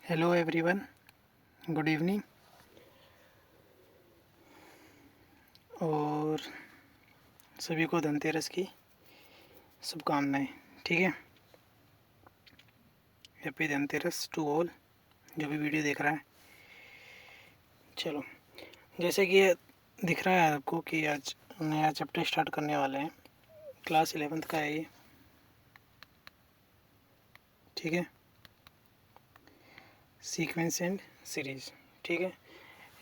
Hello everyone, good evening. और सभी को धनतेरस की शुभकामनाएं। ठीक है, हैप्पी धनतेरस टू ऑल जो भी वीडियो देख रहा है। चलो, जैसे कि ये दिख रहा है आपको कि आज नया चैप्टर स्टार्ट करने वाले हैं। क्लास 11th का है ये। ठीक है, सीक्वेंस एंड सीरीज। ठीक है,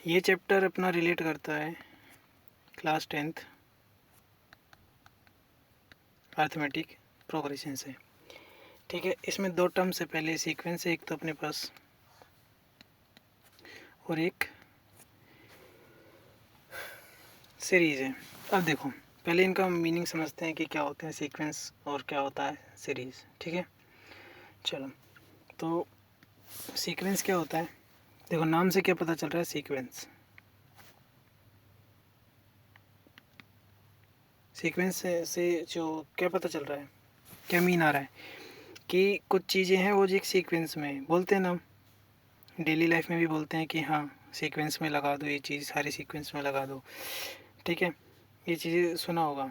ये चैप्टर अपना रिलेट करता है क्लास 10th अर्थमेटिक प्रोग्रेशन से। ठीक है, इसमें दो टर्म्स है, पहले सीक्वेंस है एक तो अपने पास, और एक सीरीज है। अब देखो, पहले इनका मीनिंग समझते हैं कि क्या होते हैं सीक्वेंस और क्या होता है सीरीज। ठीक है, चलो, तो सीक्वेंस क्या होता है? देखो, नाम से क्या पता चल रहा है? सीक्वेंस। सीक्वेंस से जो क्या पता चल रहा है, क्या मीन आ रहा है कि कुछ चीज़ें हैं वो जो एक सीक्वेंस में बोलते हैं ना, डेली लाइफ में भी बोलते हैं कि हाँ सीक्वेंस में लगा दो, ये चीज़ सारी सीक्वेंस में लगा दो। ठीक है, ये चीज़ें सुना होगा।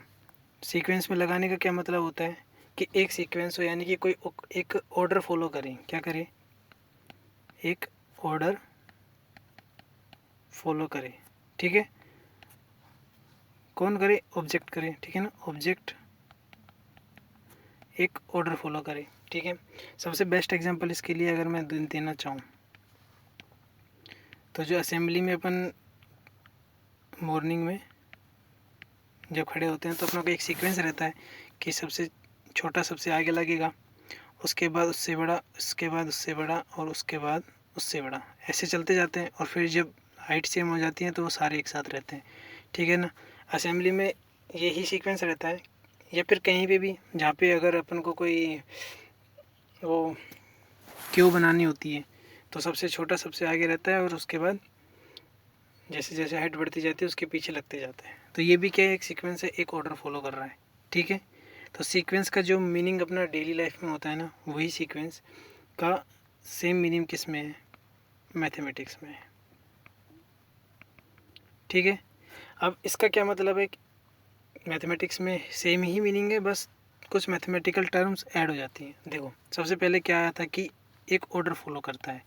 सीक्वेंस में लगाने का क्या मतलब होता है कि एक सीक्वेंस हो, यानी कि कोई एक ऑर्डर फॉलो करें। क्या करें? एक ऑर्डर फॉलो करें। ठीक है, कौन करे? ऑब्जेक्ट करे। ठीक है ना, ऑब्जेक्ट एक ऑर्डर फॉलो करे। ठीक है, सबसे बेस्ट एग्जांपल इसके लिए अगर मैं देना चाहूँ तो जो असेंबली में अपन मॉर्निंग में जब खड़े होते हैं तो अपना को एक सीक्वेंस रहता है कि सबसे छोटा सबसे आगे लगेगा, उसके बाद उससे बड़ा, उसके बाद उससे बड़ा, और उसके बाद उससे बड़ा, ऐसे चलते जाते हैं। और फिर जब हाइट सेम हो जाती है तो वो सारे एक साथ रहते हैं। ठीक है ना, असेंबली में यही सीक्वेंस रहता है, या फिर कहीं पे भी जहाँ पे अगर अपन को कोई वो क्यू बनानी होती है तो सबसे छोटा सबसे आगे रहता है, और उसके बाद जैसे जैसे हाइट बढ़ती जाती है उसके पीछे लगते जाते हैं। तो ये भी क्या है? एक सीक्वेंस है, एक ऑर्डर फॉलो कर रहा है। ठीक है, तो सीक्वेंस का जो मीनिंग अपना डेली लाइफ में होता है ना, वही सीक्वेंस का सेम मीनिंग किस में है? मैथमेटिक्स में है। ठीक है, अब इसका क्या मतलब है? मैथमेटिक्स में सेम ही मीनिंग है, बस कुछ मैथमेटिकल टर्म्स ऐड हो जाती हैं। देखो, सबसे पहले क्या आया था कि एक ऑर्डर फॉलो करता है।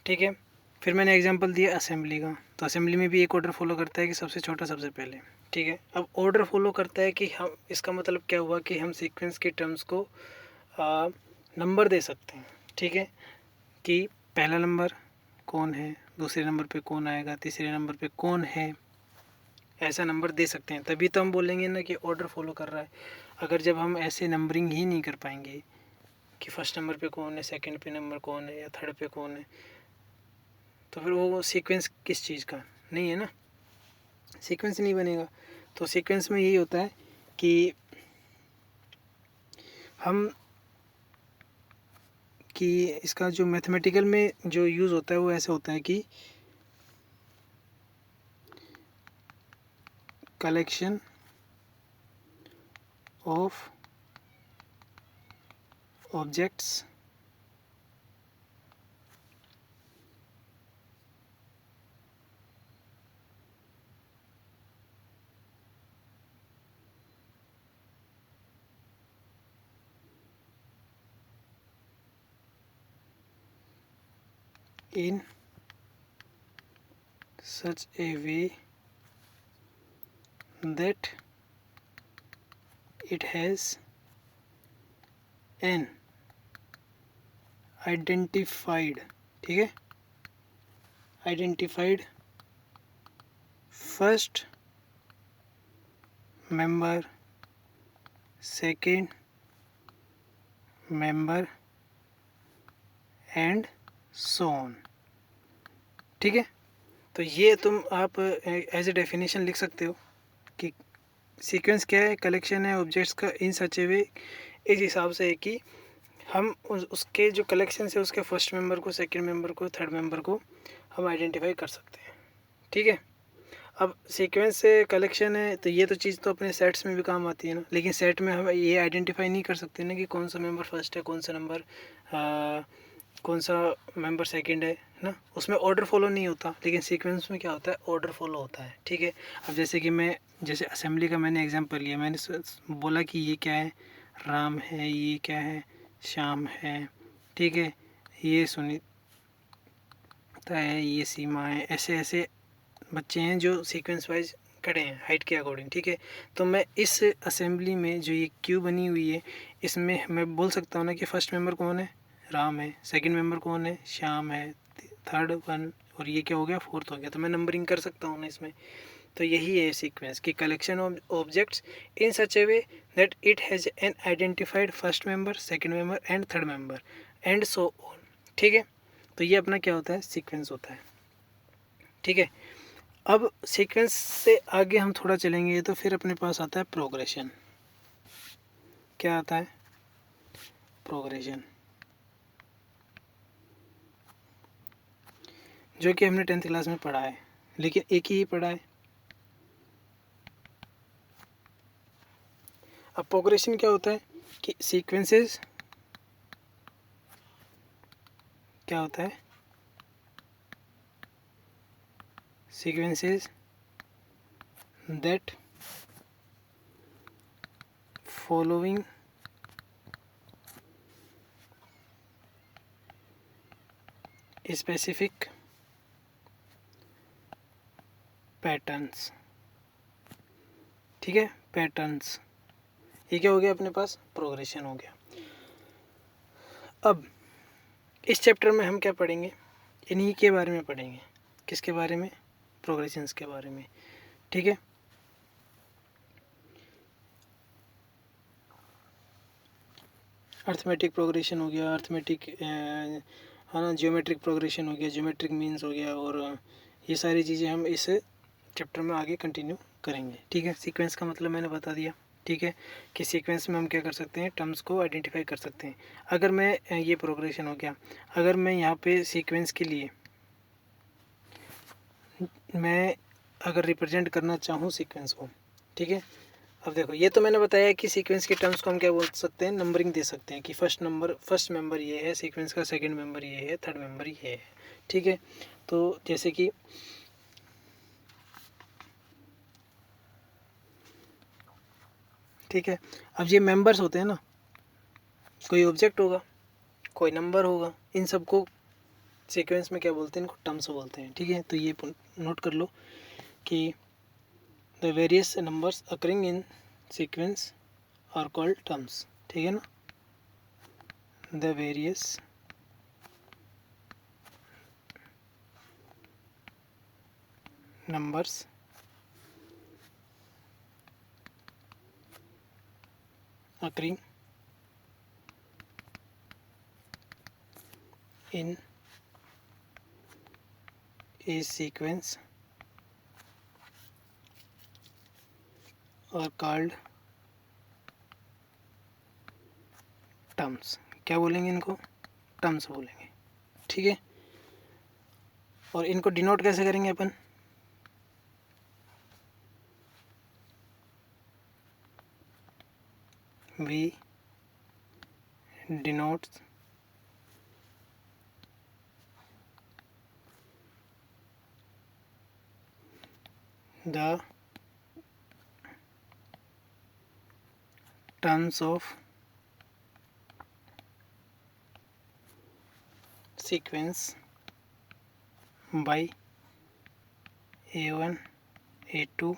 ठीक है, फिर मैंने एग्जांपल दिया असेंबली का, तो असेंबली में भी एक ऑर्डर फॉलो करता है कि सबसे छोटा सबसे पहले। ठीक है, अब ऑर्डर फॉलो करता है कि हम, इसका मतलब क्या हुआ कि हम सीक्वेंस के टर्म्स को नंबर दे सकते हैं। ठीक है, कि पहला नंबर कौन है, दूसरे नंबर पे कौन आएगा, तीसरे नंबर पे कौन है, ऐसा नंबर दे सकते हैं। तभी तो हम बोलेंगे ना कि ऑर्डर फॉलो कर रहा है। अगर जब हम ऐसे नंबरिंग ही नहीं कर पाएंगे कि फर्स्ट नंबर पे कौन है, सेकंड पे नंबर कौन है, या थर्ड पे कौन है, तो फिर वो सीक्वेंस किस चीज़ का नहीं है ना, सीक्वेंस नहीं बनेगा। तो सीक्वेंस में यही होता है कि हम कि इसका जो मैथमेटिकल में जो यूज़ होता है वो ऐसे होता है कि collection of objects in such a way that it has an identified, ठीक है, identified first member, second member and so on। ठीक है, तो ये तुम आप एज ए डेफिनेशन लिख सकते हो कि सीक्वेंस क्या है? कलेक्शन है ऑब्जेक्ट्स का इन सच ए वे, इस हिसाब से है कि हम उसके जो कलेक्शन है उसके फर्स्ट मेंबर को, सेकंड मेंबर को, थर्ड मेंबर को हम आइडेंटिफाई कर सकते हैं। ठीक है, अब सीक्वेंस से कलेक्शन है तो ये तो चीज़ तो अपने सेट्स में भी काम आती है ना, लेकिन सेट में हम ये आइडेंटिफाई नहीं कर सकते ना कि कौन सा मेंबर फर्स्ट है, कौन सा नंबर कौन सा मेंबर सेकंड है ना, उसमें ऑर्डर फॉलो नहीं होता, लेकिन सीक्वेंस में क्या होता है, ऑर्डर फॉलो होता है। ठीक है, अब जैसे कि मैं जैसे असेंबली का मैंने एग्जांपल लिया, मैंने बोला कि ये क्या है, राम है, ये क्या है, श्याम है, ठीक है, ये सुनीता है, ये सीमा है, ऐसे ऐसे बच्चे हैं जो सीक्वेंस वाइज खड़े हैं हाइट के अकॉर्डिंग। ठीक है, तो मैं इस असेंबली में जो ये क्यू बनी हुई है, इसमें मैं बोल सकता हूँ ना कि फर्स्ट मेंबर कौन है, राम है, सेकंड मेंबर कौन है, श्याम है, थर्ड वन, और ये क्या हो गया, फोर्थ हो गया। तो मैं नंबरिंग कर सकता हूँ ना इसमें। तो यही है सीक्वेंस की collection of objects in such A way that it has an identified first member, second member and third member and so on. ठीक है, तो ये अपना क्या होता है, सीक्वेंस होता है। ठीक है, अब सीक्वेंस से आगे हम थोड़ा चलेंगे तो फिर अपने पास आता है प्रोग्रेशन। क्या आता है, प्रोग्रेशन, जो कि हमने 10th क्लास में पढ़ा है, लेकिन एक ही पढ़ा है। अब प्रोग्रेशन क्या होता है कि सीक्वेंसेस क्या होता है, sequences that following specific patterns. ठीक है, पैटर्न्स, ये क्या हो गया अपने पास, प्रोग्रेशन हो गया। अब इस चैप्टर में हम क्या पढ़ेंगे, इन्हीं के बारे में पढ़ेंगे। किसके बारे में, प्रोग्रेशंस के बारे में। ठीक है, अर्थमेटिक प्रोग्रेशन हो गया, अर्थमेटिक है ना, ज्योमेट्रिक प्रोग्रेशन हो गया, ज्योमेट्रिक मीन्स हो गया, और ये सारी चीज़ें हम इस चैप्टर में आगे कंटिन्यू करेंगे। ठीक है, सीक्वेंस का मतलब मैंने बता दिया। ठीक है, कि सीक्वेंस में हम क्या कर सकते हैं, टर्म्स को आइडेंटिफाई कर सकते हैं। अगर मैं ये प्रोग्रेशन हो गया, अगर मैं यहाँ पे सीक्वेंस के लिए मैं अगर रिप्रेजेंट करना चाहूँ सीक्वेंस को, ठीक है, अब देखो ये तो मैंने बताया कि सीक्वेंस के टर्म्स को हम क्या बोल सकते हैं, नंबरिंग दे सकते हैं कि फर्स्ट मेंबर ये है सीक्वेंस का, सेकंड मेंबर ये है, थर्ड मेंबर ये है। ठीक है, तो जैसे कि ठीक है, अब ये मेंबर्स होते हैं ना, कोई ऑब्जेक्ट होगा, कोई नंबर होगा, इन सबको सीक्वेंस में क्या बोलते हैं, इनको टर्म्स बोलते हैं। ठीक है, तो ये नोट कर लो कि the various numbers occurring in sequence are called terms. ठीक है ना, the various numbers occurring in a sequence are called terms। क्या बोलेंगे इनको, टर्म्स बोलेंगे। ठीक है, और इनको डिनोट कैसे करेंगे अपन, we denotes the terms of sequence by A1 A2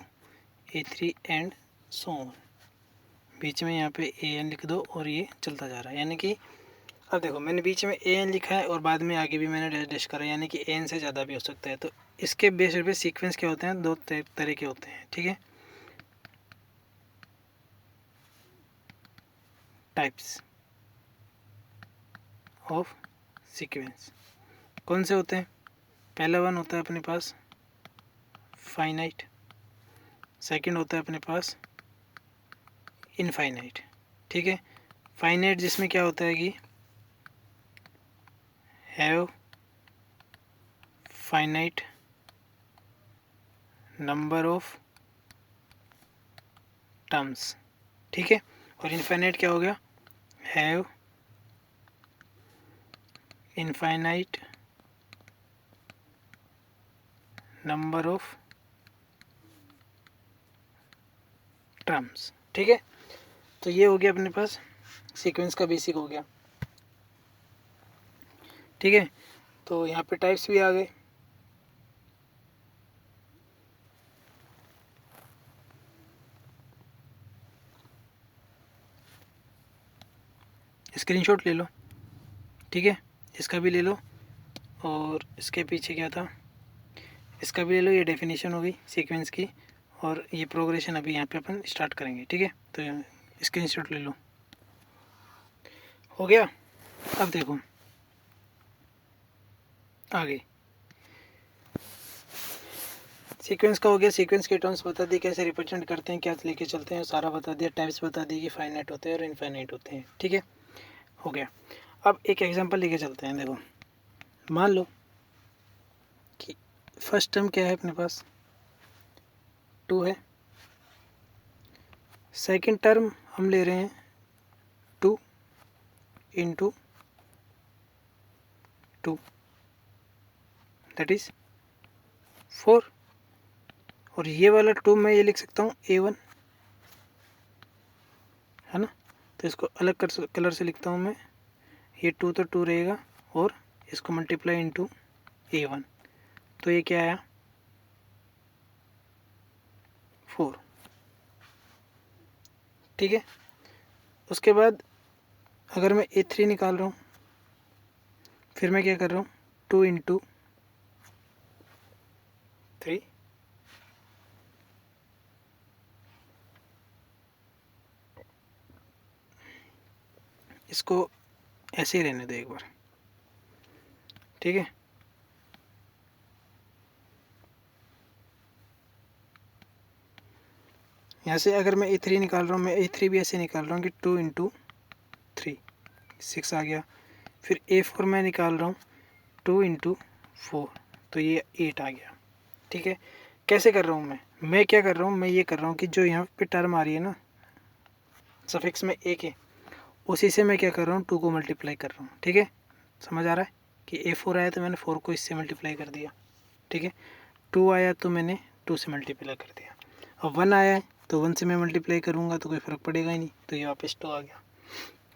A3 and so on. बीच में यहाँ पे AN लिख दो और ये चलता जा रहा है, यानी कि अब देखो मैंने बीच में AN लिखा है और बाद में आगे भी मैंने डैश डैश करा, यानी कि AN से ज़्यादा भी हो सकता है। तो इसके बेस पे सीक्वेंस क्या होते हैं, दो तरह के होते हैं। ठीक है, टाइप्स ऑफ सीक्वेंस कौन से होते हैं, पहला वन होता है अपने पास फाइनाइट, सेकंड होता है अपने पास इनफाइनाइट। ठीक है, फाइनाइट जिसमें क्या होता है कि have finite number of terms. ठीक है, और इनफाइनाइट क्या हो गया, have infinite number of terms. ठीक है, तो ये हो गया अपने पास सीक्वेंस का बेसिक हो गया। ठीक है, तो यहाँ पे टाइप्स भी आ गए। स्क्रीनशॉट ले लो। ठीक है, इसका भी ले लो और इसके पीछे क्या था इसका भी ले लो। ये डेफिनेशन हो गई सीक्वेंस की और ये प्रोग्रेशन अभी यहाँ पे अपन स्टार्ट करेंगे। ठीक है, तो स्क्रीनशॉट ले लो। हो गया। अब देखो आगे सीक्वेंस का हो गया। सीक्वेंस के टर्म्स बता दिए, कैसे रिप्रेजेंट करते हैं, क्या लेके चलते हैं, सारा बता दिया। टाइप्स बता दिए कि फाइनाइट होते हैं और इनफाइनाइट होते हैं। ठीक है, हो गया। अब एक एग्जांपल लेके चलते हैं। देखो मान लो कि फर्स्ट टर्म क्या है अपने पास 2 है। सेकंड टर्म हम ले रहे हैं 2 इंटू 2 दैट इज 4। और ये वाला 2 मैं ये लिख सकता हूँ A1 है ना। तो इसको अलग कलर से लिखता हूँ मैं। ये 2 तो 2 रहेगा और इसको मल्टीप्लाई इंटू A1, तो ये क्या आया 4। ठीक है, उसके बाद अगर मैं A3 निकाल रहा हूँ, फिर मैं क्या कर रहा हूँ 2 इंटू 3 इसको ऐसे ही रहने दो एक बार। ठीक है, यहाँ से अगर मैं A3 निकाल रहा हूँ, मैं A3 भी ऐसे निकाल रहा हूँ कि 2 इंटू 3 6 आ गया। फिर A4 मैं निकाल रहा हूँ 2 इंटू 4, तो ये 8 आ गया। ठीक है, कैसे कर रहा हूँ मैं क्या कर रहा हूँ, मैं ये कर रहा हूँ कि जो यहाँ पे टर्म आ रही है ना सफिक्स में एक है, उसी से मैं क्या कर रहा हूँ 2 को मल्टीप्लाई कर रहा हूँ। ठीक है, समझ आ रहा है कि A4 आया तो मैंने 4 को इससे मल्टीप्लाई कर दिया। ठीक है, 2 आया तो मैंने 2 से मल्टीप्लाई कर दिया। अब 1 आया है तो 1 से मैं मल्टीप्लाई करूँगा तो कोई फ़र्क पड़ेगा ही नहीं, तो ये वापस 2 आ गया।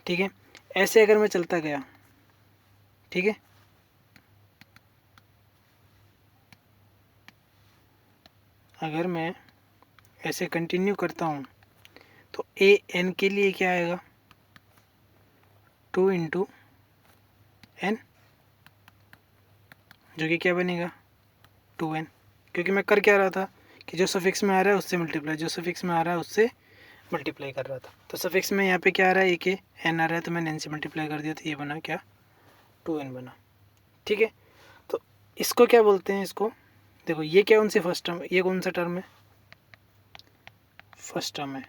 ठीक है, ऐसे अगर मैं चलता गया, ठीक है, अगर मैं ऐसे कंटिन्यू करता हूँ तो AN के लिए क्या आएगा 2 इंटू एन, जो कि क्या बनेगा 2n। क्योंकि मैं कर क्या रहा था कि जो सफिक्स में आ रहा है उससे मल्टीप्लाई, जो सफिक्स में आ रहा है उससे मल्टीप्लाई कर रहा था। तो सफिक्स में यहाँ पे क्या आ रहा है एक एन आ रहा है, तो मैंने एन से मल्टीप्लाई कर दिया, तो ये बना क्या 2n बना। ठीक है, तो इसको क्या बोलते हैं, इसको देखो ये क्या उनसे फर्स्ट टर्म, ये कौन सा टर्म है फर्स्ट टर्म है,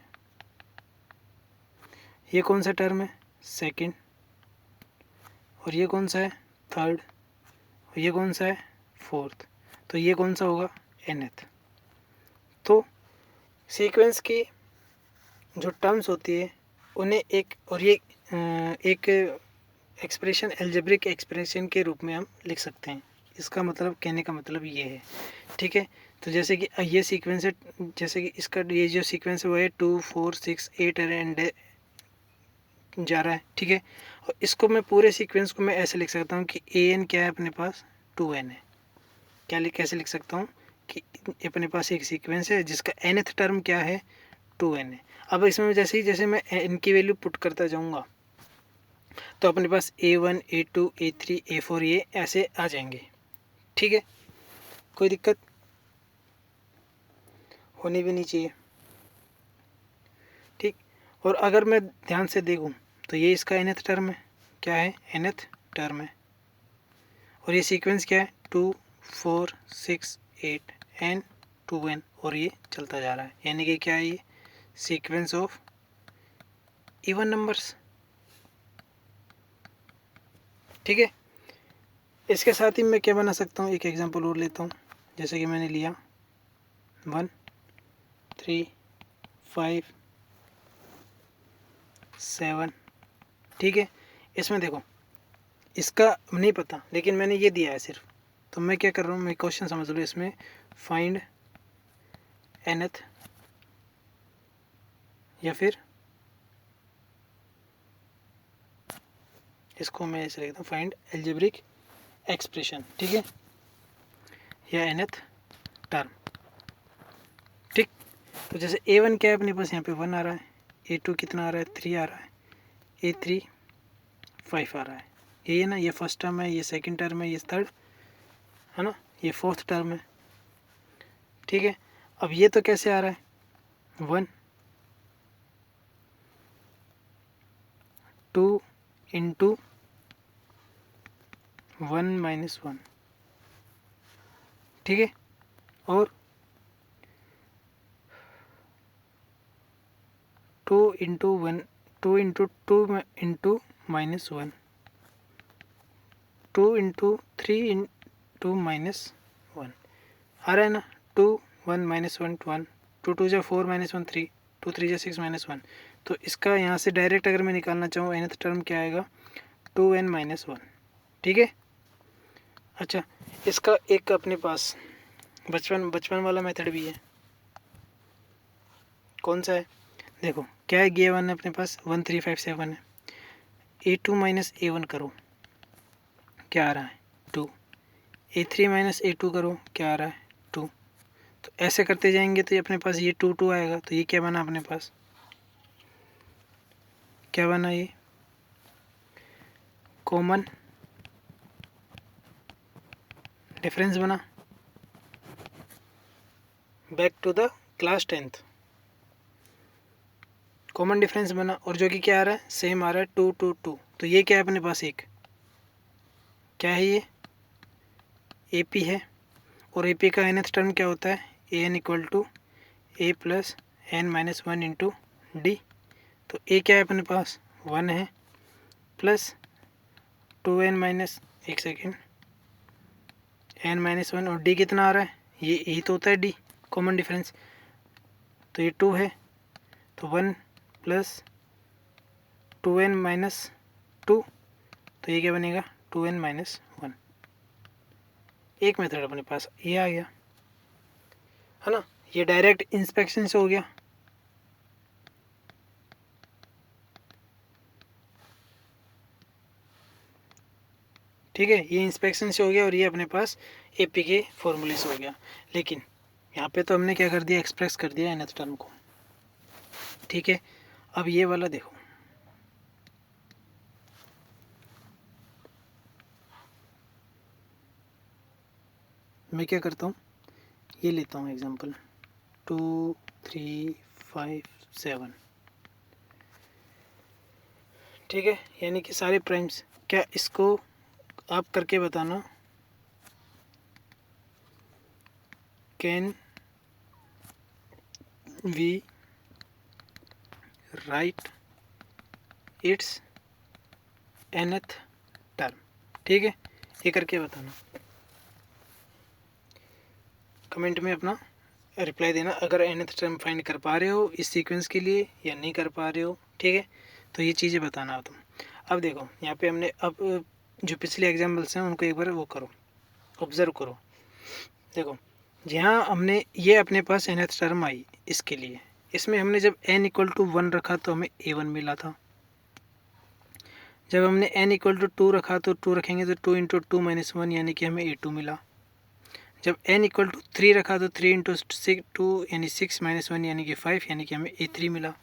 ये कौन सा टर्म है सेकंड, और ये कौन सा है थर्ड, और ये कौन सा है फोर्थ, तो ये कौन सा होगा nth। तो सीक्वेंस की जो टर्म्स होती है उन्हें एक और ये एक एक्सप्रेशन एल्जेब्रिक एक्सप्रेशन के रूप में हम लिख सकते हैं। इसका मतलब कहने का मतलब ये है। ठीक है, तो जैसे कि ये सीक्वेंस है, जैसे कि इसका ये जो सीक्वेंस है वो है 2 4 6 8 एंड जा रहा है। ठीक है, और इसको मैं पूरे सीक्वेंस को मैं ऐसे लिख सकता हूँ कि AN क्या है अपने पास 2n है। कैसे लिख सकता हूँ कि अपने पास एक सीक्वेंस है जिसका nth टर्म क्या है 2n है। अब इसमें जैसे मैं n की वैल्यू पुट करता जाऊँगा तो अपने पास A1 A2 A3 A4 ये ऐसे आ जाएंगे। ठीक है, कोई दिक्कत होनी भी नहीं चाहिए। ठीक, और अगर मैं ध्यान से देखूं तो ये इसका nth टर्म है, क्या है nth टर्म है, और ये सीक्वेंस क्या है 2 4 6 8 एंड 2n, और ये चलता जा रहा है, यानी कि क्या है ये सीक्वेंस ऑफ इवन नंबर्स। ठीक है, इसके साथ ही मैं क्या बना सकता हूँ, एक एग्जांपल और लेता हूँ। जैसे कि मैंने लिया 1 3 5 7। ठीक है, इसमें देखो इसका नहीं पता, लेकिन मैंने ये दिया है सिर्फ। तो मैं क्या कर रहा हूँ, मैं क्वेश्चन समझ लो इसमें, फाइंड nth, या फिर इसको मैं ऐसे लिखता हूँ, फाइंड एल्जेब्रिक एक्सप्रेशन, ठीक है, या nth टर्म, ठीक। तो जैसे a1 क्या है अपने पास, यहाँ पे 1 आ रहा है, a2 कितना आ रहा है, 3 आ रहा है, a3 5 आ रहा है, यही है ना, ये फर्स्ट टर्म है, ये सेकंड टर्म है, ये थर्ड है ना, ये फोर्थ टर्म है, ठीक है। अब ये तो कैसे आ रहा है, 1 2 इंटू 1 माइनस 1, ठीक है, और 2 into 1, 2 into 2 into minus 1, 2 into 3 into minus 1 आ रहा है ना, 2 1 माइनस 1 1, 2 2 जा 4 माइनस 1 3, 2 3 जा 6 माइनस 1। तो इसका यहाँ से डायरेक्ट अगर मैं निकालना चाहूँ nth टर्म क्या आएगा, 2n माइनस 1, ठीक है। अच्छा, इसका एक अपने पास बचपन वाला मेथड भी है, कौन सा है, देखो क्या है, A1 है अपने पास 1 3 5 7 है, A2 माइनस A1 करो, क्या आ रहा है 2, A3 माइनस A2 करो, क्या आ रहा है 2। तो ऐसे करते जाएंगे तो ये अपने पास ये 2 2 आएगा, तो ये क्या बना अपने पास, क्या बना, ये कॉमन डिफरेंस बना, back to the class 10th, common difference बना, और जो कि क्या आ रहा है, सेम आ रहा है 2 2 2। तो ये क्या है अपने पास, एक क्या है, ये AP है, और AP का nth टर्म क्या होता है, an equal to a plus n minus 1 into d. तो a क्या है अपने पास, 1 है, प्लस 2n माइनस, एक सेकेंड, n माइनस 1, और d कितना आ रहा है, ये यही तो होता है d, कॉमन डिफरेंस। तो ये 2 है, तो 1 प्लस 2n माइनस 2, तो ये क्या बनेगा, 2n माइनस 1। एक मेथड अपने पास ये आ गया, है ना, ये डायरेक्ट इंस्पेक्शन से हो गया, ठीक है, ये इंस्पेक्शन से हो गया, और ये अपने पास AP के फॉर्मूले से हो गया। लेकिन यहाँ पे तो हमने क्या कर दिया, एक्सप्रेस कर दिया nth टर्म को, ठीक है। अब ये वाला देखो, मैं क्या करता हूँ, ये लेता हूँ एग्जांपल 2 3 5 7, ठीक है, यानी कि सारे प्राइम्स। क्या इसको आप करके बताना, can we write its nth term, ठीक है, ये करके बताना, कमेंट में अपना रिप्लाई देना, अगर nth टर्म फाइंड कर पा रहे हो इस सीक्वेंस के लिए या नहीं कर पा रहे हो, ठीक है। तो ये चीज़ें बताना तुम। अब देखो यहाँ पे हमने, अब जो पिछले एग्जाम्पल्स हैं उनको एक बार वो करो, ऑब्ज़र्व करो। देखो जहाँ हमने ये अपने पास nth टर्म आई, इसके लिए इसमें हमने जब n इक्वल टू 1 रखा तो हमें a1 मिला था, जब हमने n इक्वल टू 2 रखा तो 2 रखेंगे तो 2 इंटू 2 माइनस 1 यानी कि हमें a2 मिला, जब n इक्वल टू 3 रखा तो 3 इंटू 2 यानी 6 माइनस 1 यानी कि 5 यानी कि हमें a3 मिला।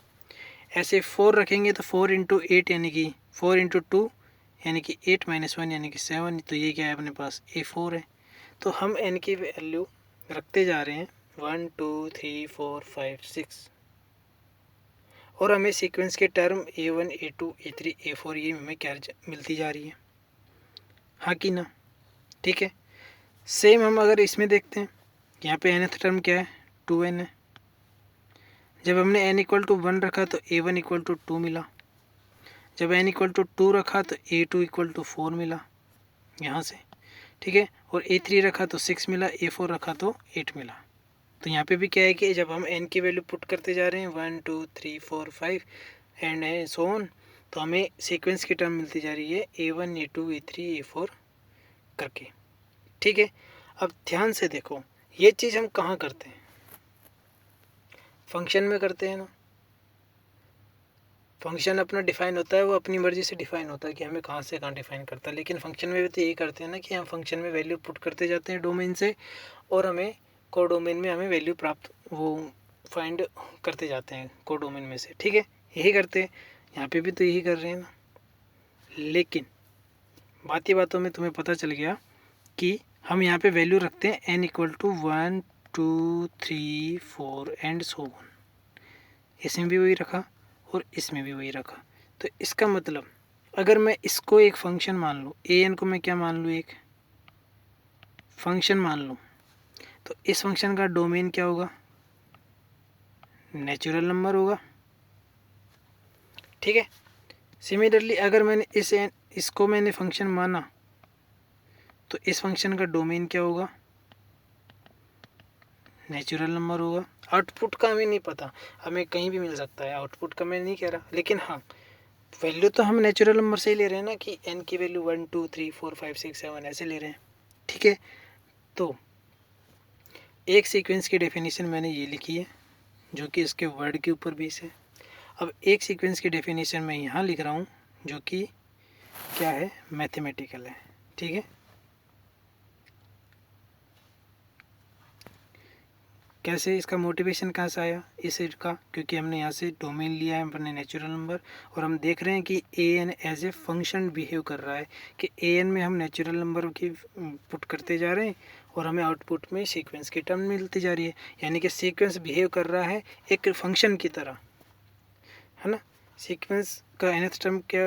ऐसे 4 रखेंगे तो 4 इंटू 8 यानी कि 4 इंटू 2 यानी कि 8 माइनस 1 यानी कि 7, तो ये क्या है अपने पास, a4 है। तो हम n की वैल्यू रखते जा रहे हैं 1 2 3 4 5 6, और हमें सीक्वेंस के term a1 a2 a3 a4 ये हमें क्या मिलती जा रही है, हाँ कि ना, ठीक है। सेम हम अगर इसमें देखते हैं, यहाँ पे nth टर्म क्या है, 2n है, जब हमने n इक्वल टू 1 रखा तो a1 इक्वल टू 2 मिला, जब n इक्वल टू 2 रखा तो a2 इक्वल टू 4 मिला यहाँ से, ठीक है, और a3 रखा तो 6 मिला, a4 रखा तो 8 मिला। तो यहाँ पे भी क्या है कि जब हम n की वैल्यू पुट करते जा रहे हैं 1 2 3 4 5 एंड सो ऑन, तो हमें सीक्वेंस की टर्म मिलती जा रही है A1 A2 A3 A4 करके। ठीक है, अब ध्यान से देखो, ये चीज़ हम कहाँ करते हैं? फंक्शन में करते हैं ना। फंक्शन अपना डिफाइन होता है, वो अपनी मर्जी से डिफाइन होता है कि हमें कहाँ से कहाँ डिफाइन करता है। लेकिन फंक्शन में भी तो यही करते हैं ना कि हम फंक्शन में वैल्यू पुट करते जाते हैं डोमेन से, और हमें कोडोमेन में हमें वैल्यू प्राप्त वो फाइंड करते जाते हैं कोडोमेन में से। ठीक है, यही करते हैं, यहाँ पे भी तो यही कर रहे हैं ना। लेकिन बातों में तुम्हें पता चल गया कि हम यहाँ पे वैल्यू रखते हैं n equal to 1 2 3 4 and so on. इसमें भी वही रखा और इसमें भी वही रखा। तो इसका मतलब अगर मैं इसको एक फंक्शन मान लूँ, an को मैं क्या मान लूँ, एक फंक्शन मान लूँ, तो इस फंक्शन का डोमेन क्या होगा? नेचुरल नंबर होगा। ठीक है, सिमिलरली अगर मैंने इसको मैंने फंक्शन माना, तो इस फंक्शन का डोमेन क्या होगा? नेचुरल नंबर होगा। आउटपुट का हमें नहीं पता, हमें कहीं भी मिल सकता है, आउटपुट का मैं नहीं कह रहा, लेकिन हाँ वैल्यू तो हम नेचुरल नंबर से ही ले रहे हैं ना, कि n की वैल्यू 1 2 3 4 5 6 7 ऐसे ले रहे हैं। ठीक है, तो एक सीक्वेंस की डेफिनेशन मैंने ये लिखी है जो कि इसके वर्ड के ऊपर बेस है। अब एक सीक्वेंस की डेफिनेशन मैं यहाँ लिख रहा हूँ जो कि क्या है? मैथमेटिकल है। ठीक है, कैसे? इसका मोटिवेशन कहाँ से आया इस का? क्योंकि हमने यहाँ से डोमेन लिया है अपने नेचुरल नंबर, और हम देख रहे हैं कि an as a function behave कर रहा है, कि an में हम नेचुरल नंबर की पुट करते जा रहे हैं और हमें आउटपुट में सीक्वेंस की टर्म मिलती जा रही है। यानी कि सीक्वेंस बिहेव कर रहा है एक फंक्शन की तरह, है ना। सीक्वेंस का nth टर्म क्या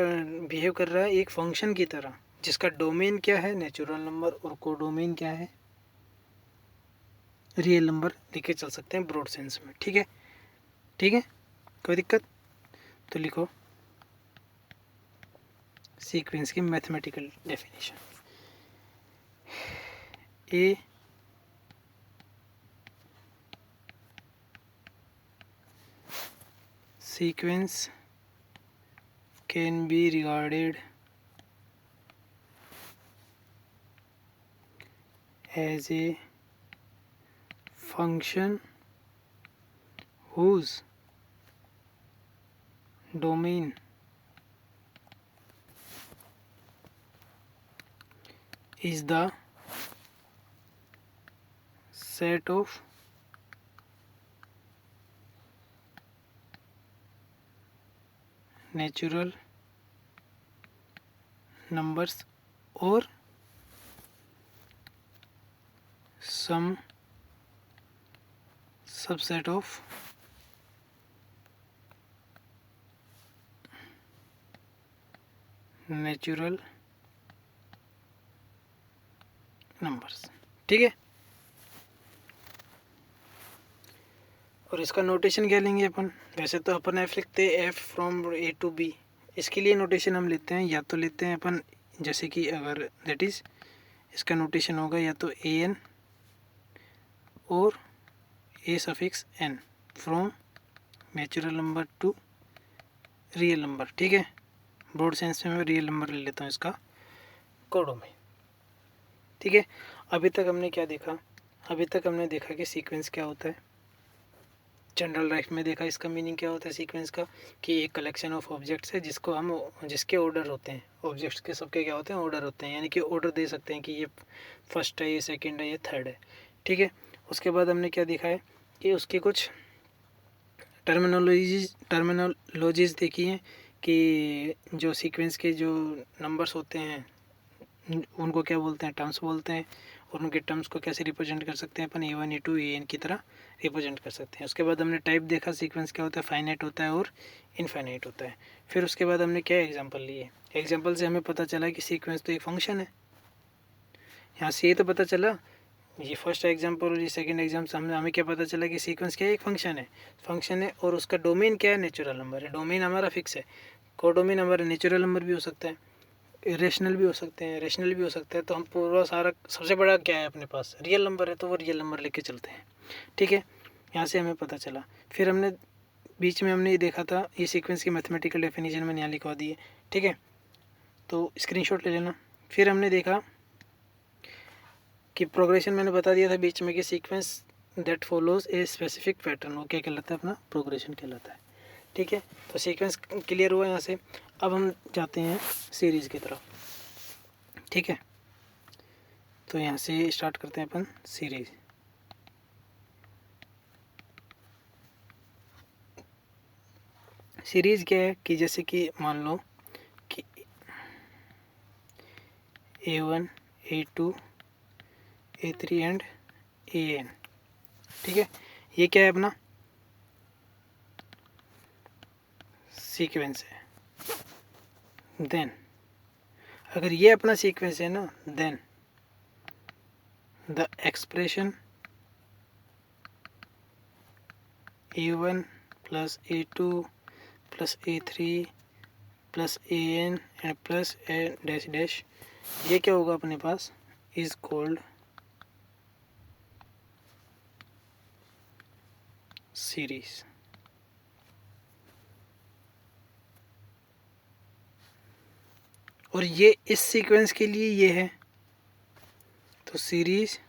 बिहेव कर रहा है? एक फंक्शन की तरह, जिसका डोमेन क्या है? नेचुरल नंबर, और कोडोमेन क्या है? रियल नंबर लेके चल सकते हैं ब्रॉड सेंस में। ठीक है, ठीक है, कोई दिक्कत? तो लिखो सीक्वेंस की mathematical definition. A sequence can be regarded as a function whose domain is the set of natural numbers or some subset of natural numbers. ठीक है, और इसका नोटेशन क्या लेंगे अपन? वैसे तो अपन एफ लिखते हैं, f from A to B. इसके लिए नोटेशन हम लेते हैं, या तो लेते हैं अपन, जैसे कि अगर दैट इज़ इसका नोटेशन होगा या तो ए एन और A suffix N from natural number to real number. ठीक है, ब्रॉड सेंस में मैं रियल नंबर ले लेता हूँ इसका कोडों में। ठीक है, अभी तक हमने क्या देखा? अभी तक हमने देखा कि सीक्वेंस क्या होता है। जनरल लाइफ में देखा इसका मीनिंग क्या होता है सीक्वेंस का, कि एक कलेक्शन ऑफ ऑब्जेक्ट्स है जिसको हम, जिसके ऑर्डर होते हैं, ऑब्जेक्ट्स के सबके क्या होते हैं? ऑर्डर होते हैं। यानी कि ऑर्डर दे सकते हैं कि ये फर्स्ट है, ये सेकंड है, ये थर्ड है। ठीक है, उसके बाद हमने क्या देखा है कि उसके कुछ टर्मिनोलॉजीज़ देखी हैं, कि जो सीक्वेंस के जो नंबर्स होते हैं उनको क्या बोलते हैं? टर्म्स बोलते हैं, और उनके टर्म्स को कैसे रिप्रेजेंट कर सकते हैं अपन? A1 A2 AN की तरह रिप्रेजेंट कर सकते हैं। उसके बाद हमने टाइप देखा सीक्वेंस क्या होता है, फाइनाइट होता है और इनफाइनाइट होता है। फिर उसके बाद हमने क्या एग्जांपल लिए? एग्जांपल से हमें पता चला कि सीक्वेंस तो एक फंक्शन है। यहाँ से ये तो पता चला, ये फर्स्ट एग्जांपल और ये सेकंड एग्जाम्पल से हमें क्या पता चला कि सीक्वेंस क्या है? एक फंक्शन है, और उसका डोमेन क्या है? नेचुरल नंबर है। डोमेन हमारा फिक्स है, कोडोमेन हमारा नेचुरल नंबर भी हो सकता है, इरेशनल भी हो सकते हैं, रेशनल भी हो सकता है। तो हम पूरा सारा, सबसे बड़ा क्या है अपने पास? रियल नंबर है, तो वो रियल नंबर लेके चलते हैं। ठीक है, यहाँ से हमें पता चला। फिर हमने बीच में हमने ये देखा था, ये सीक्वेंस की मैथमेटिकल डेफिनेशन मैंने यहाँ लिखवा दी है, ठीक है, तो स्क्रीनशॉट ले लेना। फिर हमने देखा कि प्रोग्रेशन मैंने बता दिया था बीच में कि sequence that follows a specific pattern, वो क्या कहलाता है, अपना प्रोग्रेशन कहलाता है, ठीक है। तो सीक्वेंस क्लियर हुआ यहाँ से। अब हम जाते हैं सीरीज़ की तरफ, ठीक है। तो यहाँ से स्टार्ट करते हैं अपन सीरीज़। सीरीज़ क्या है कि जैसे कि मान लो कि A1 A2 A3 and AN, ठीक है, ये क्या है, अपना सीक्वेंस है। देन अगर ये अपना सीक्वेंस है ना, then the expression A1 plus A2 plus A3 plus AN and plus a dash dash, ये क्या होगा अपने पास, इज कॉल्ड सीरीज। और ये इस सीक्वेंस के लिए ये है, तो series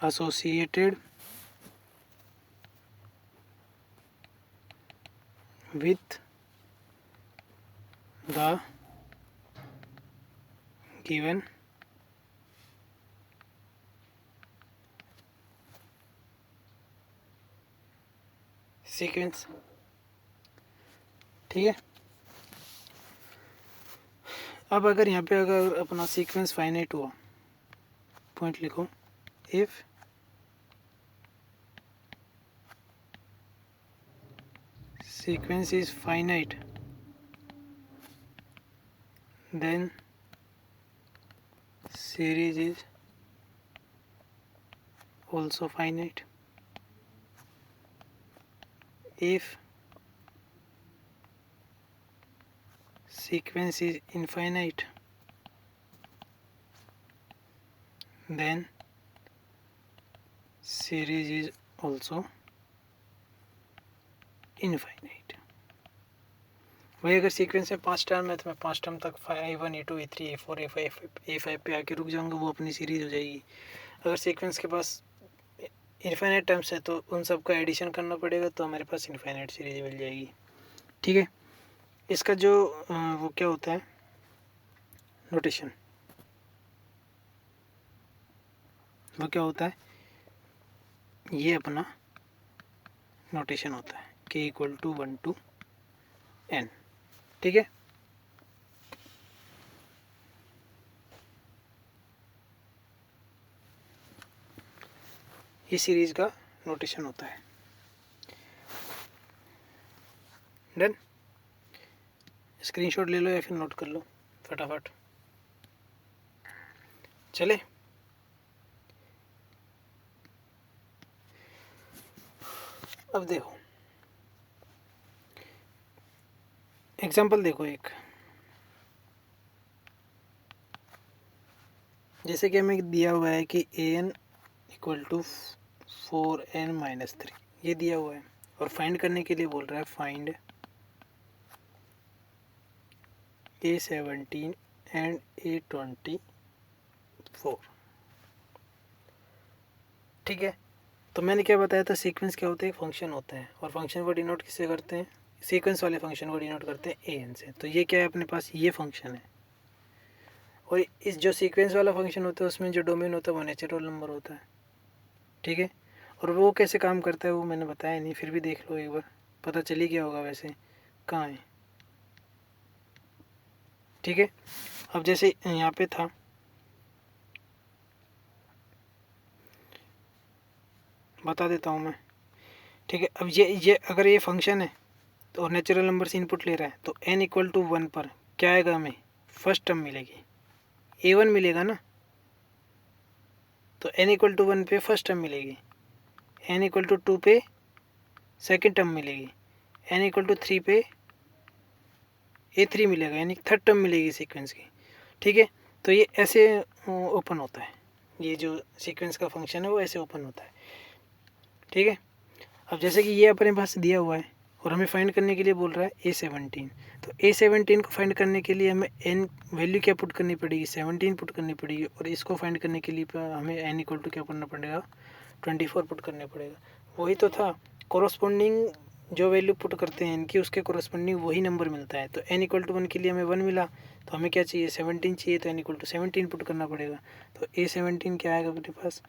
associated with the given sequence, ठीक है। अब अगर यहाँ पे अगर अपना सीक्वेंस फाइनाइट हुआ, पॉइंट लिखो, if sequence is finite then series is also finite. If sequence is infinite then series is also infinite. वही अगर सीक्वेंस में 5 टर्म है तो मैं 5 टर्म तक A1 A2 A3 A4 A5 पे आके रुक जाऊंगा, वो अपनी सीरीज हो जाएगी। अगर सीक्वेंस के पास इनफाइनाइट टर्म्स है तो उन सबका एडिशन करना पड़ेगा, तो हमारे पास इनफाइनाइट सीरीज मिल जाएगी, ठीक है। इसका जो वो क्या होता है, नोटेशन, वो क्या होता है, ये अपना नोटेशन होता है k equal to 1 to n, ठीक है। ये सीरीज का नोटेशन होता है। डन, स्क्रीनशॉट ले लो या फिर नोट कर लो फटाफट, चले। अब देखो एग्जाम्पल, देखो एक, जैसे कि हमें दिया हुआ है कि an इक्वल टू 4n-3, ये दिया हुआ है और फाइंड करने के लिए बोल रहा है फाइंड A17 एंड A24, ठीक है। तो मैंने क्या बताया था, सीक्वेंस क्या होता है, फंक्शन होता है, और फंक्शन को डिनोट किससे करते हैं, सीक्वेंस वाले फंक्शन को डिनोट करते हैं an से। तो ये क्या है, अपने पास ये फंक्शन है, और इस जो सीक्वेंस वाला फंक्शन होता है उसमें जो डोमेन होता है वो नेचुरल नंबर होता है, ठीक है। और वो कैसे काम करता है वो मैंने बताया नहीं, फिर भी देख लो एक बार, पता चली क्या होगा वैसे, कहाँ है, ठीक है। अब जैसे यहाँ पे था, बता देता हूँ मैं, ठीक है। अब ये अगर ये फंक्शन है तो नेचुरल नंबर से इनपुट ले रहा है, तो n इक्वल टू 1 पर क्या आएगा, हमें फर्स्ट टर्म मिलेगी, a1 मिलेगा ना, तो n इक्वल टू 1 पे फर्स्ट टर्म मिलेगी, n इक्वल टू 2 पे सेकेंड टर्म मिलेगी, n इक्वल टू 3 पे a3 मिलेगा, यानी थर्ड टर्म मिलेगी सीक्वेंस की, ठीक है। तो ये ऐसे ओपन होता है, ये जो सीक्वेंस का फंक्शन है वो ऐसे ओपन होता है, ठीक है। अब जैसे कि ये अपने पास दिया हुआ है और हमें फाइंड करने के लिए बोल रहा है A17, तो A17 को फाइंड करने के लिए हमें n वैल्यू क्या पुट करनी पड़ेगी, 17 पुट करनी पड़ेगी, और इसको फाइंड करने के लिए हमें n इक्वल टू क्या करना पड़ेगा, 24 पुट करने पड़ेगा। वही तो था, कोरस्पॉन्डिंग जो वैल्यू पुट करते हैं इनकी, उसके कोरस्पॉन्डिंग वही नंबर मिलता है। तो n इक्वल टू 1 के लिए हमें 1 मिला, तो हमें क्या चाहिए, 17 चाहिए, तो n इक्वल टू 17 पुट करना पड़ेगा। तो A17 क्या आएगा अपने पास,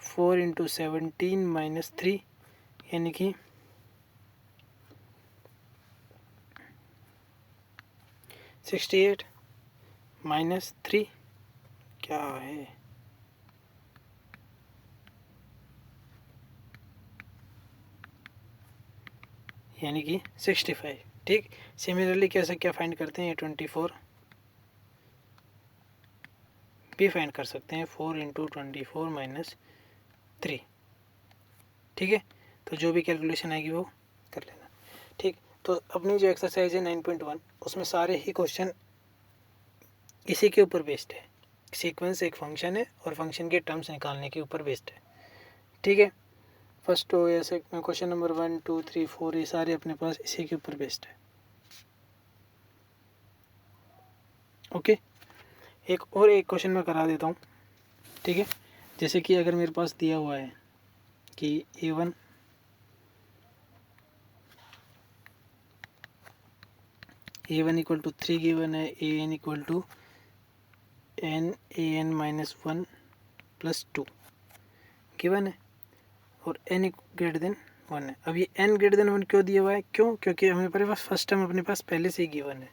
4 इंटू 17 माइनस 3, यानी कि 68 माइनस 3 क्या है, यानी कि 65। ठीक, सिमिलरली कैसे क्या फाइंड करते हैं, 24 भी फाइंड कर सकते हैं, 4 इंटू 24 माइनस 3। ठीक है, तो जो भी कैलकुलेशन आएगी वो कर लेना। ठीक, तो अपनी जो एक्सरसाइज है 9.1, उसमें सारे ही क्वेश्चन इसी के ऊपर बेस्ड है। सीक्वेंस एक फंक्शन है और फंक्शन के टर्म्स निकालने के ऊपर बेस्ड है। ठीक है, फर्स्ट तो ऐसे क्वेश्चन नंबर 1 2 3 4 ये सारे अपने पास इसी के ऊपर बेस्ड है। ओके, एक क्वेश्चन मैं करा देता हूँ। ठीक है, जैसे कि अगर मेरे पास दिया हुआ है कि A1 इक्वल टू 3 गिवन है, AN equal to NAN minus 1 plus 2 given है, और n ग्रेटर देन 1 है। अब ये n ग्रेटर देन 1 क्यों दिया हुआ है, क्यों, क्योंकि हमारे पास फर्स्ट टर्म अपने पास पहले से ही गिवन है।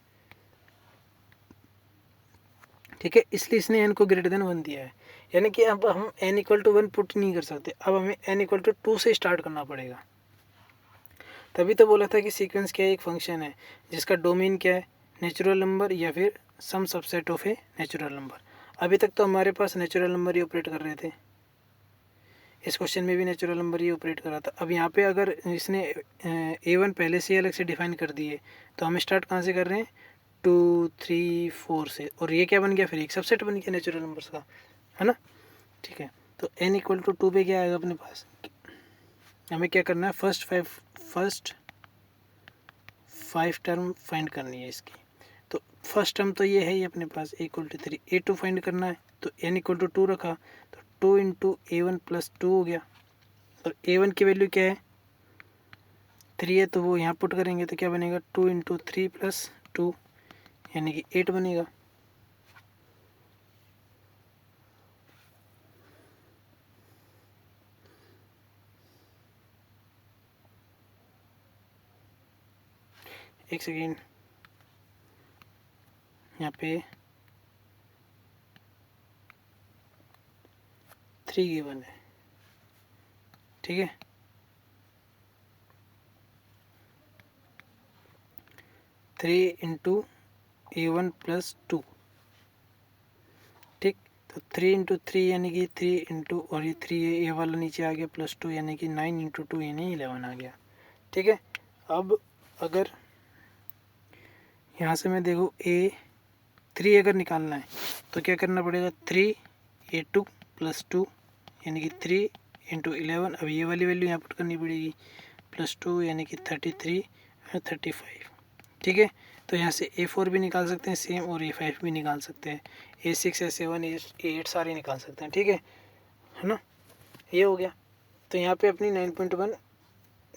ठीक है, इसलिए इसने n को ग्रेटर देन 1 दिया है, यानी कि अब हम n इक्वल टू 1 पुट नहीं कर सकते, अब हमें n इक्वल टू 2 से स्टार्ट करना पड़ेगा। तभी तो बोला था कि सीक्वेंस क्या है, एक फंक्शन है जिसका डोमेन क्या है, नेचुरल नंबर या फिर some subset of a natural number. अभी तक तो हमारे पास नेचुरल नंबर ही ऑपरेट कर रहे थे, इस क्वेश्चन में भी नेचुरल नंबर ही ऑपरेट कर रहा था। अब यहाँ पे अगर इसने A1 पहले से अलग से डिफाइन कर दिए, तो हम स्टार्ट कहाँ से कर रहे हैं, 2 3 4 से, और ये क्या बन गया, फिर एक सबसेट बन गया नेचुरल नंबर्स का, है ना। ठीक है, तो n इक्वल टू 2 पे क्या आएगा अपने पास, हमें क्या करना है, फर्स्ट 5 टर्म फाइंड करनी है इसकी। तो फर्स्ट टर्म तो ये है ही अपने पास, इक्वल टू 3, A2 फाइंड करना है, तो n इक्वल टू 2 रखा, तो 2 इंटू A1 प्लस 2 हो गया, और A1 की वैल्यू क्या है, 3 है, तो वो यहाँ पुट करेंगे तो क्या बनेगा, 2 इंटू 3 प्लस 2 यानी कि 8 बनेगा। एक सेकेंड, यहाँ पे 3 गिवन है। ठीक है, थ्री इंटू A1 प्लस 2। ठीक, तो 3 इंटू 3 यानी कि 3 इंटू, और ये 3 ये वाला नीचे आ गया, प्लस 2 यानी कि 9 इंटू 2 यानी 11 आ गया। ठीक है, अब अगर यहाँ से मैं देखो A3 अगर निकालना है तो क्या करना पड़ेगा, 3A2 प्लस 2 यानी कि 3 इंटू 11, अब ये वाली वैल्यू यहाँ पुट करनी पड़ेगी, प्लस 2 यानी कि 33 और 35। ठीक है, तो यहाँ से A4 भी निकाल सकते हैं सेम, और A5 भी निकाल सकते हैं, A6 A7 A8 सारे निकाल सकते हैं। ठीक है ना, ये हो गया। तो यहाँ पे अपनी 9.1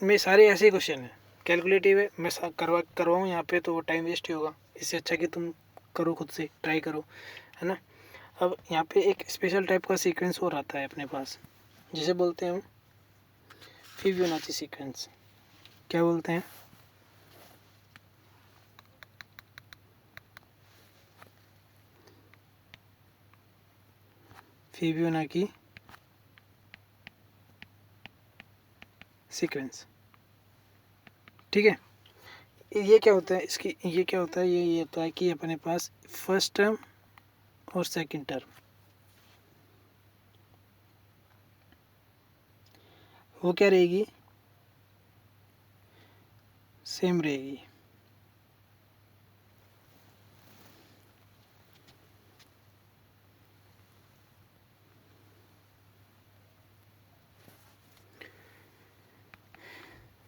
में सारे ऐसे ही क्वेश्चन हैं, कैलकुलेटिव है, मैं करवाऊँ यहाँ पे तो वो टाइम वेस्ट ही होगा, इससे अच्छा कि तुम करो, खुद से ट्राई करो, है ना। अब यहाँ पे एक स्पेशल टाइप का सीक्वेंस और आता है अपने पास, जिसे बोलते हैं हम फिबोनाची सीक्वेंस। क्या बोलते हैं, फिबोनाची सीक्वेंस। ठीक है, ये क्या होता है इसकी, ये क्या होता है, ये होता है कि अपने पास फर्स्ट टर्म और सेकंड टर्म वो क्या रहेगी, सेम रहेगी।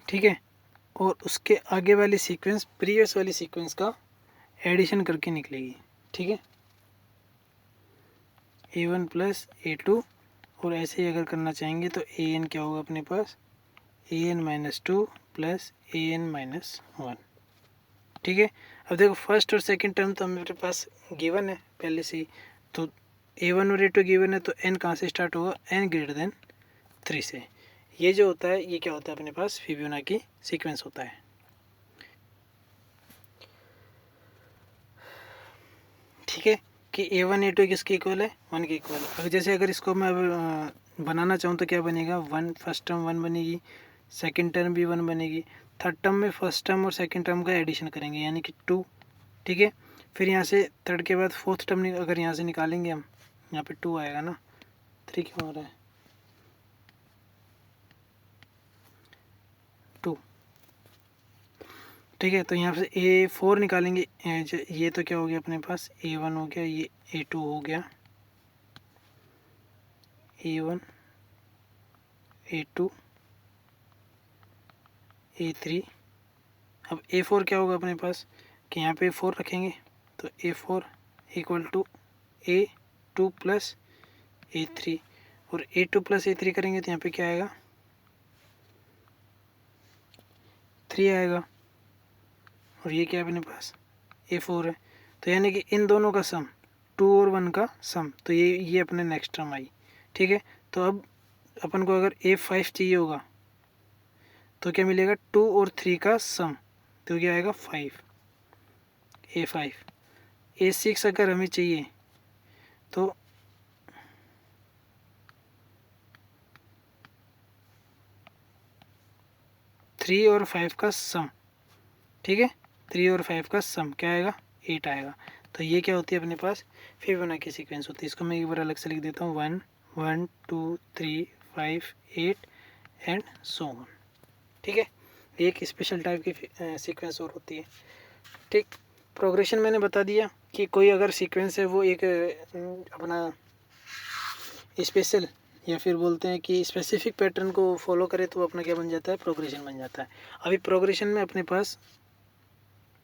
ठीक है, और उसके आगे वाली सीक्वेंस प्रीवियस वाली सीक्वेंस का एडिशन करके निकलेगी। ठीक है, A1 प्लस A2, और ऐसे ही अगर करना चाहेंगे तो AN क्या होगा अपने पास, AN-2 प्लस AN-1। ठीक है, अब देखो फर्स्ट और सेकंड टर्म तो मेरे पास गिवन है पहले से ही, तो A1 और A2 गिवन है, तो n कहाँ से स्टार्ट होगा, n greater than 3 से। ये जो होता है ये क्या होता है अपने पास, फिबोनाची सीक्वेंस होता है। ठीक है, कि A1 A2 किसके इक्वल है, 1 के इक्वल है। अब जैसे अगर इसको मैं अब बनाना चाहूँ तो क्या बनेगा, 1 फर्स्ट टर्म 1 बनेगी, सेकंड टर्म भी 1 बनेगी, थर्ड टर्म में फर्स्ट टर्म और सेकंड टर्म का एडिशन करेंगे यानी कि 2। ठीक है, फिर यहाँ से थर्ड के बाद फोर्थ टर्म अगर यहाँ से निकालेंगे हम, यहाँ पे 2 आएगा ना, 3 क्यों आ रहा है, 2। ठीक है, तो यहाँ से A4 निकालेंगे, ये तो क्या हो गया अपने पास, A1 हो गया, ये A2 हो गया, A1 A2 A3। अब A4 क्या होगा अपने पास, कि यहाँ पे 4 रखेंगे, तो A4 equal to A2 plus A3, और A2 प्लस A3 करेंगे तो यहाँ पे क्या आएगा, 3 आएगा, और ये क्या है अपने पास, A4 है। तो यानी कि इन दोनों का सम, 2 और 1 का सम, तो ये अपने नेक्स्ट टर्म आई। ठीक है, तो अब अपन को अगर A5 चाहिए होगा तो क्या मिलेगा, 2 और 3 का सम, तो क्या आएगा 5, A5। A6 अगर हमें चाहिए तो 3 और 5 का सम। ठीक है, 3 और 5 का सम क्या आएगा, 8 आएगा। तो ये क्या होती है अपने पास, फिबोनाची सीक्वेंस होती है। इसको मैं एक बार अलग से लिख देता हूँ, 1 1 2 3 5 8 एंड सो ऑन। ठीक है, एक स्पेशल टाइप की सीक्वेंस और होती है। ठीक, प्रोग्रेशन मैंने बता दिया कि कोई अगर सीक्वेंस है वो एक अपना स्पेशल या फिर बोलते हैं कि स्पेसिफिक पैटर्न को फॉलो करे तो अपना क्या बन जाता है, प्रोग्रेशन बन जाता है। अभी प्रोग्रेशन में अपने पास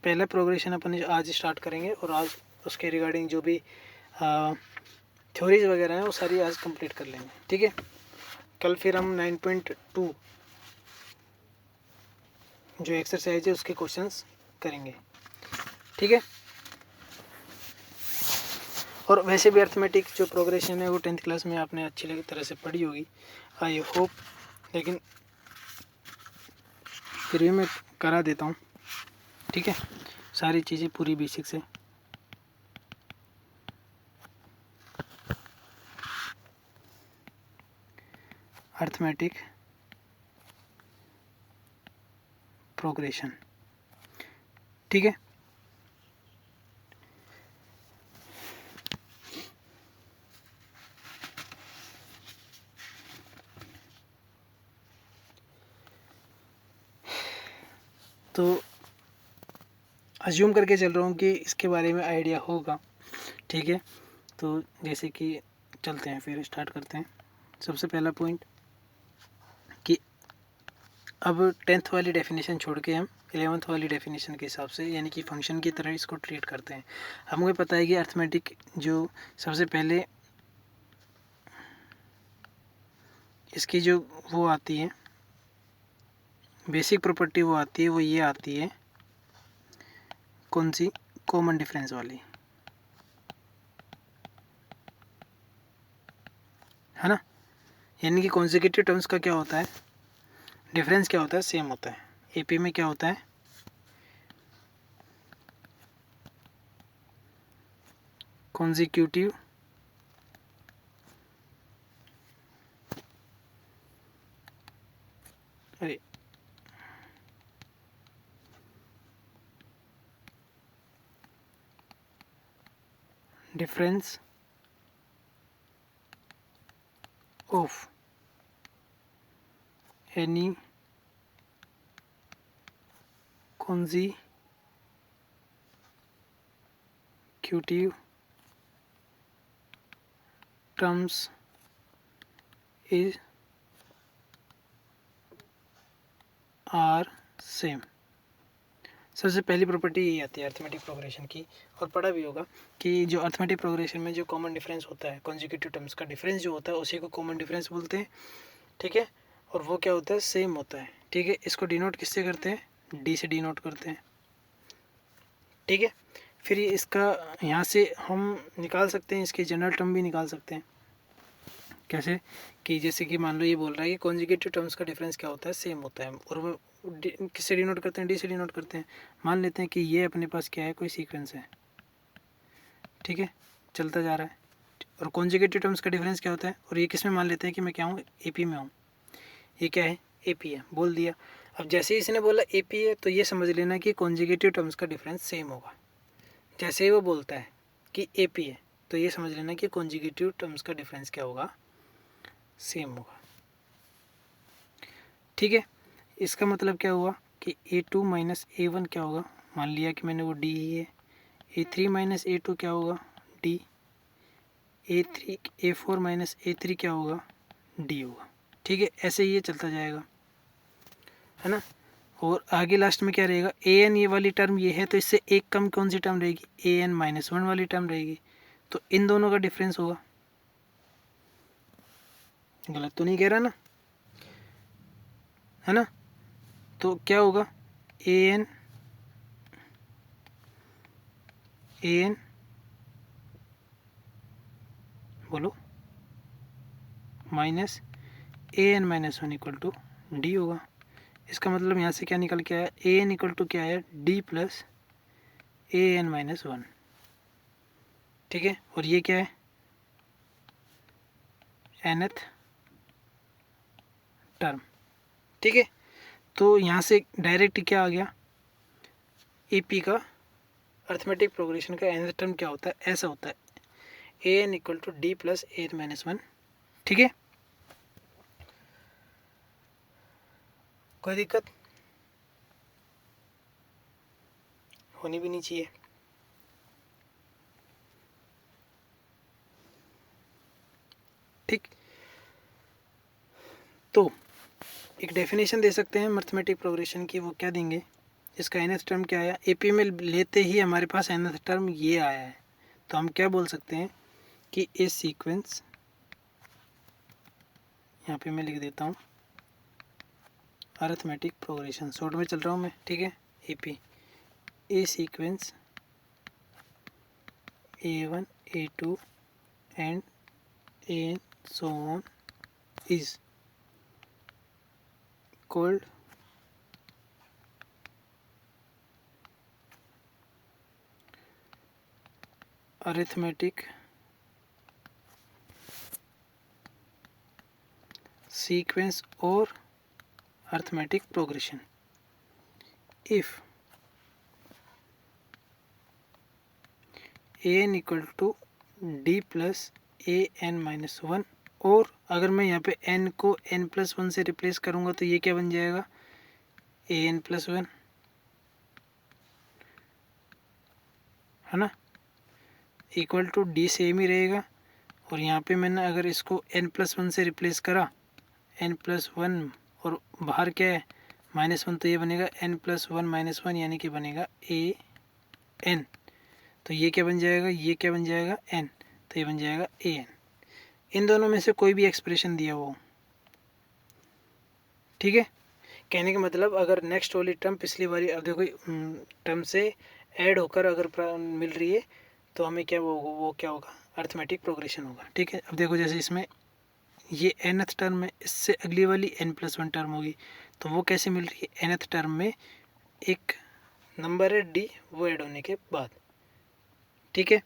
पहला प्रोग्रेशन अपन आज स्टार्ट करेंगे, और आज उसके रिगार्डिंग जो भी थ्योरीज वगैरह हैं वो सारी आज कंप्लीट कर लेंगे। ठीक है, कल फिर हम 9.2 जो एक्सरसाइज है उसके क्वेश्चंस करेंगे। ठीक है, और वैसे भी अर्थमेटिक जो प्रोग्रेशन है वो 10th क्लास में आपने अच्छी तरह से पढ़ी होगी, आई होप, लेकिन फिर भी मैं करा देता हूँ। ठीक है, सारी चीज़ें पूरी बेसिक से। Arithmetic progression. ठीक है, तो अज्यूम करके चल रहा हूँ कि इसके बारे में आइडिया होगा। ठीक है, तो जैसे कि चलते हैं, फिर स्टार्ट करते हैं। सबसे पहला पॉइंट कि अब 10th वाली डेफिनेशन छोड़ के हम 11th वाली डेफिनेशन के हिसाब से यानी कि फंक्शन की तरह इसको ट्रीट करते हैं। हमको पता है कि अर्थमेटिक जो सबसे पहले इसकी जो वो आती है बेसिक प्रॉपर्टी, वो आती है, वो ये आती है, कौन सी, कॉमन डिफरेंस वाली, है ना। यानी कि कॉन्सेक्यूटिव टर्म्स का क्या होता है, डिफरेंस क्या होता है, सेम होता है। एपी में क्या होता है, कॉन्सेक्यूटिव अरे difference of any consecutive terms is are same. सबसे पहली प्रॉपर्टी यही आती है अर्थमेटिक प्रोग्रेशन की, और पढ़ा भी होगा कि जो अर्थमेटिक प्रोग्रेशन में जो कॉमन डिफरेंस होता है, कॉन्जिक्यूटिव टर्म्स का डिफरेंस जो होता है उसी को कॉमन डिफरेंस बोलते हैं, ठीक है। और वो क्या होता है, सेम होता है, ठीक है। इसको डिनोट किससे करते हैं, डी से डिनोट करते हैं, ठीक है। फिर ये इसका यहाँ से हम निकाल सकते हैं, इसके जनरल टर्म भी निकाल सकते हैं। कैसे कि जैसे कि मान लो ये बोल रहा है कि कॉन्जिक्यूटिव टर्म्स का डिफरेंस क्या होता है, सेम होता है, और वो किससे डिनोट करते हैं, डी से डिनोट करते हैं। मान लेते हैं कि ये अपने पास क्या है, कोई सीक्वेंस है, ठीक है, चलता जा रहा है, और कॉन्जिक्यूटिव टर्म्स का डिफरेंस क्या होता है, और ये किस में मान लेते हैं कि मैं क्या हूँ, एपी में हूँ, ये क्या है, एपी है, बोल दिया। अब जैसे ही इसने बोला एपी है तो ये समझ लेना कि कॉन्जिक्यूटिव टर्म्स का डिफरेंस सेम होगा। जैसे ही वो बोलता है कि एपी है तो ये समझ लेना कि कॉन्जिक्यूटिव टर्म्स का डिफरेंस क्या होगा, सेम होगा, ठीक है। इसका मतलब क्या हुआ कि A2 माइनस A1 क्या होगा, मान लिया कि मैंने वो D ही है। A3 माइनस A2 क्या होगा, D। A4 माइनस A3 क्या होगा, D होगा, ठीक है। ऐसे ही ये चलता जाएगा, है ना। और आगे लास्ट में क्या रहेगा, AN ये वाली टर्म ये है तो इससे एक कम कौन सी टर्म रहेगी, AN माइनस 1 वाली टर्म रहेगी, तो इन दोनों का डिफरेंस होगा। गलत तो नहीं कह रहा ना, है ना। तो क्या होगा, AN बोलो minus AN minus 1 equal to d होगा। इसका मतलब यहाँ से क्या निकल के आया, AN इक्वल टू क्या है, D प्लस AN माइनस 1, ठीक है। और ये क्या है, nth टर्म, ठीक है। तो यहाँ से डायरेक्ट क्या आ गया, AP का अर्थमेटिक प्रोग्रेशन का nth टर्म क्या होता है, ऐसा होता है AN equal to D plus AN minus 1, ठीक है। कोई दिक्कत होनी भी नहीं चाहिए, ठीक। तो एक डेफिनेशन दे सकते हैं मैथमेटिक प्रोग्रेशन की, वो क्या देंगे, इसका nth टर्म क्या आया, एपी में लेते ही हमारे पास nth टर्म ये आया है, तो हम क्या बोल सकते हैं कि ए सीक्वेंस, यहाँ पे मैं लिख देता हूँ अरिथमेटिक प्रोग्रेशन, शॉर्ट में चल रहा हूँ मैं, ठीक है। AP A sequence A1 A2 and and so on is called arithmetic sequence or arithmetic progression if an equal to d plus an minus 1, और अगर मैं यहाँ पे n को n प्लस 1 से रिप्लेस करूँगा तो ये क्या बन जाएगा, an प्लस 1, है ना, इक्वल टू डी सेम ही रहेगा। और यहाँ पे मैंने अगर इसको n प्लस 1 से रिप्लेस करा, n प्लस 1 और बाहर क्या है माइनस 1, तो ये बनेगा n प्लस 1 माइनस 1, यानी कि बनेगा a n। तो ये क्या बन जाएगा, ये क्या बन जाएगा n, तो ये बन जाएगा a n। इन दोनों में से कोई भी एक्सप्रेशन दिया हो, ठीक है। कहने का मतलब अगर नेक्स्ट वाली टर्म पिछली वाली अब देखो टर्म से ऐड होकर अगर मिल रही है तो हमें क्या वो क्या होगा, अर्थमेटिक प्रोग्रेशन होगा, ठीक है। अब देखो जैसे इसमें ये nth टर्म है, इससे अगली वाली n प्लस 1 टर्म होगी, तो वो कैसे मिल रही है, nth टर्म में एक नंबर है d, वो ऐड होने के बाद, ठीक है।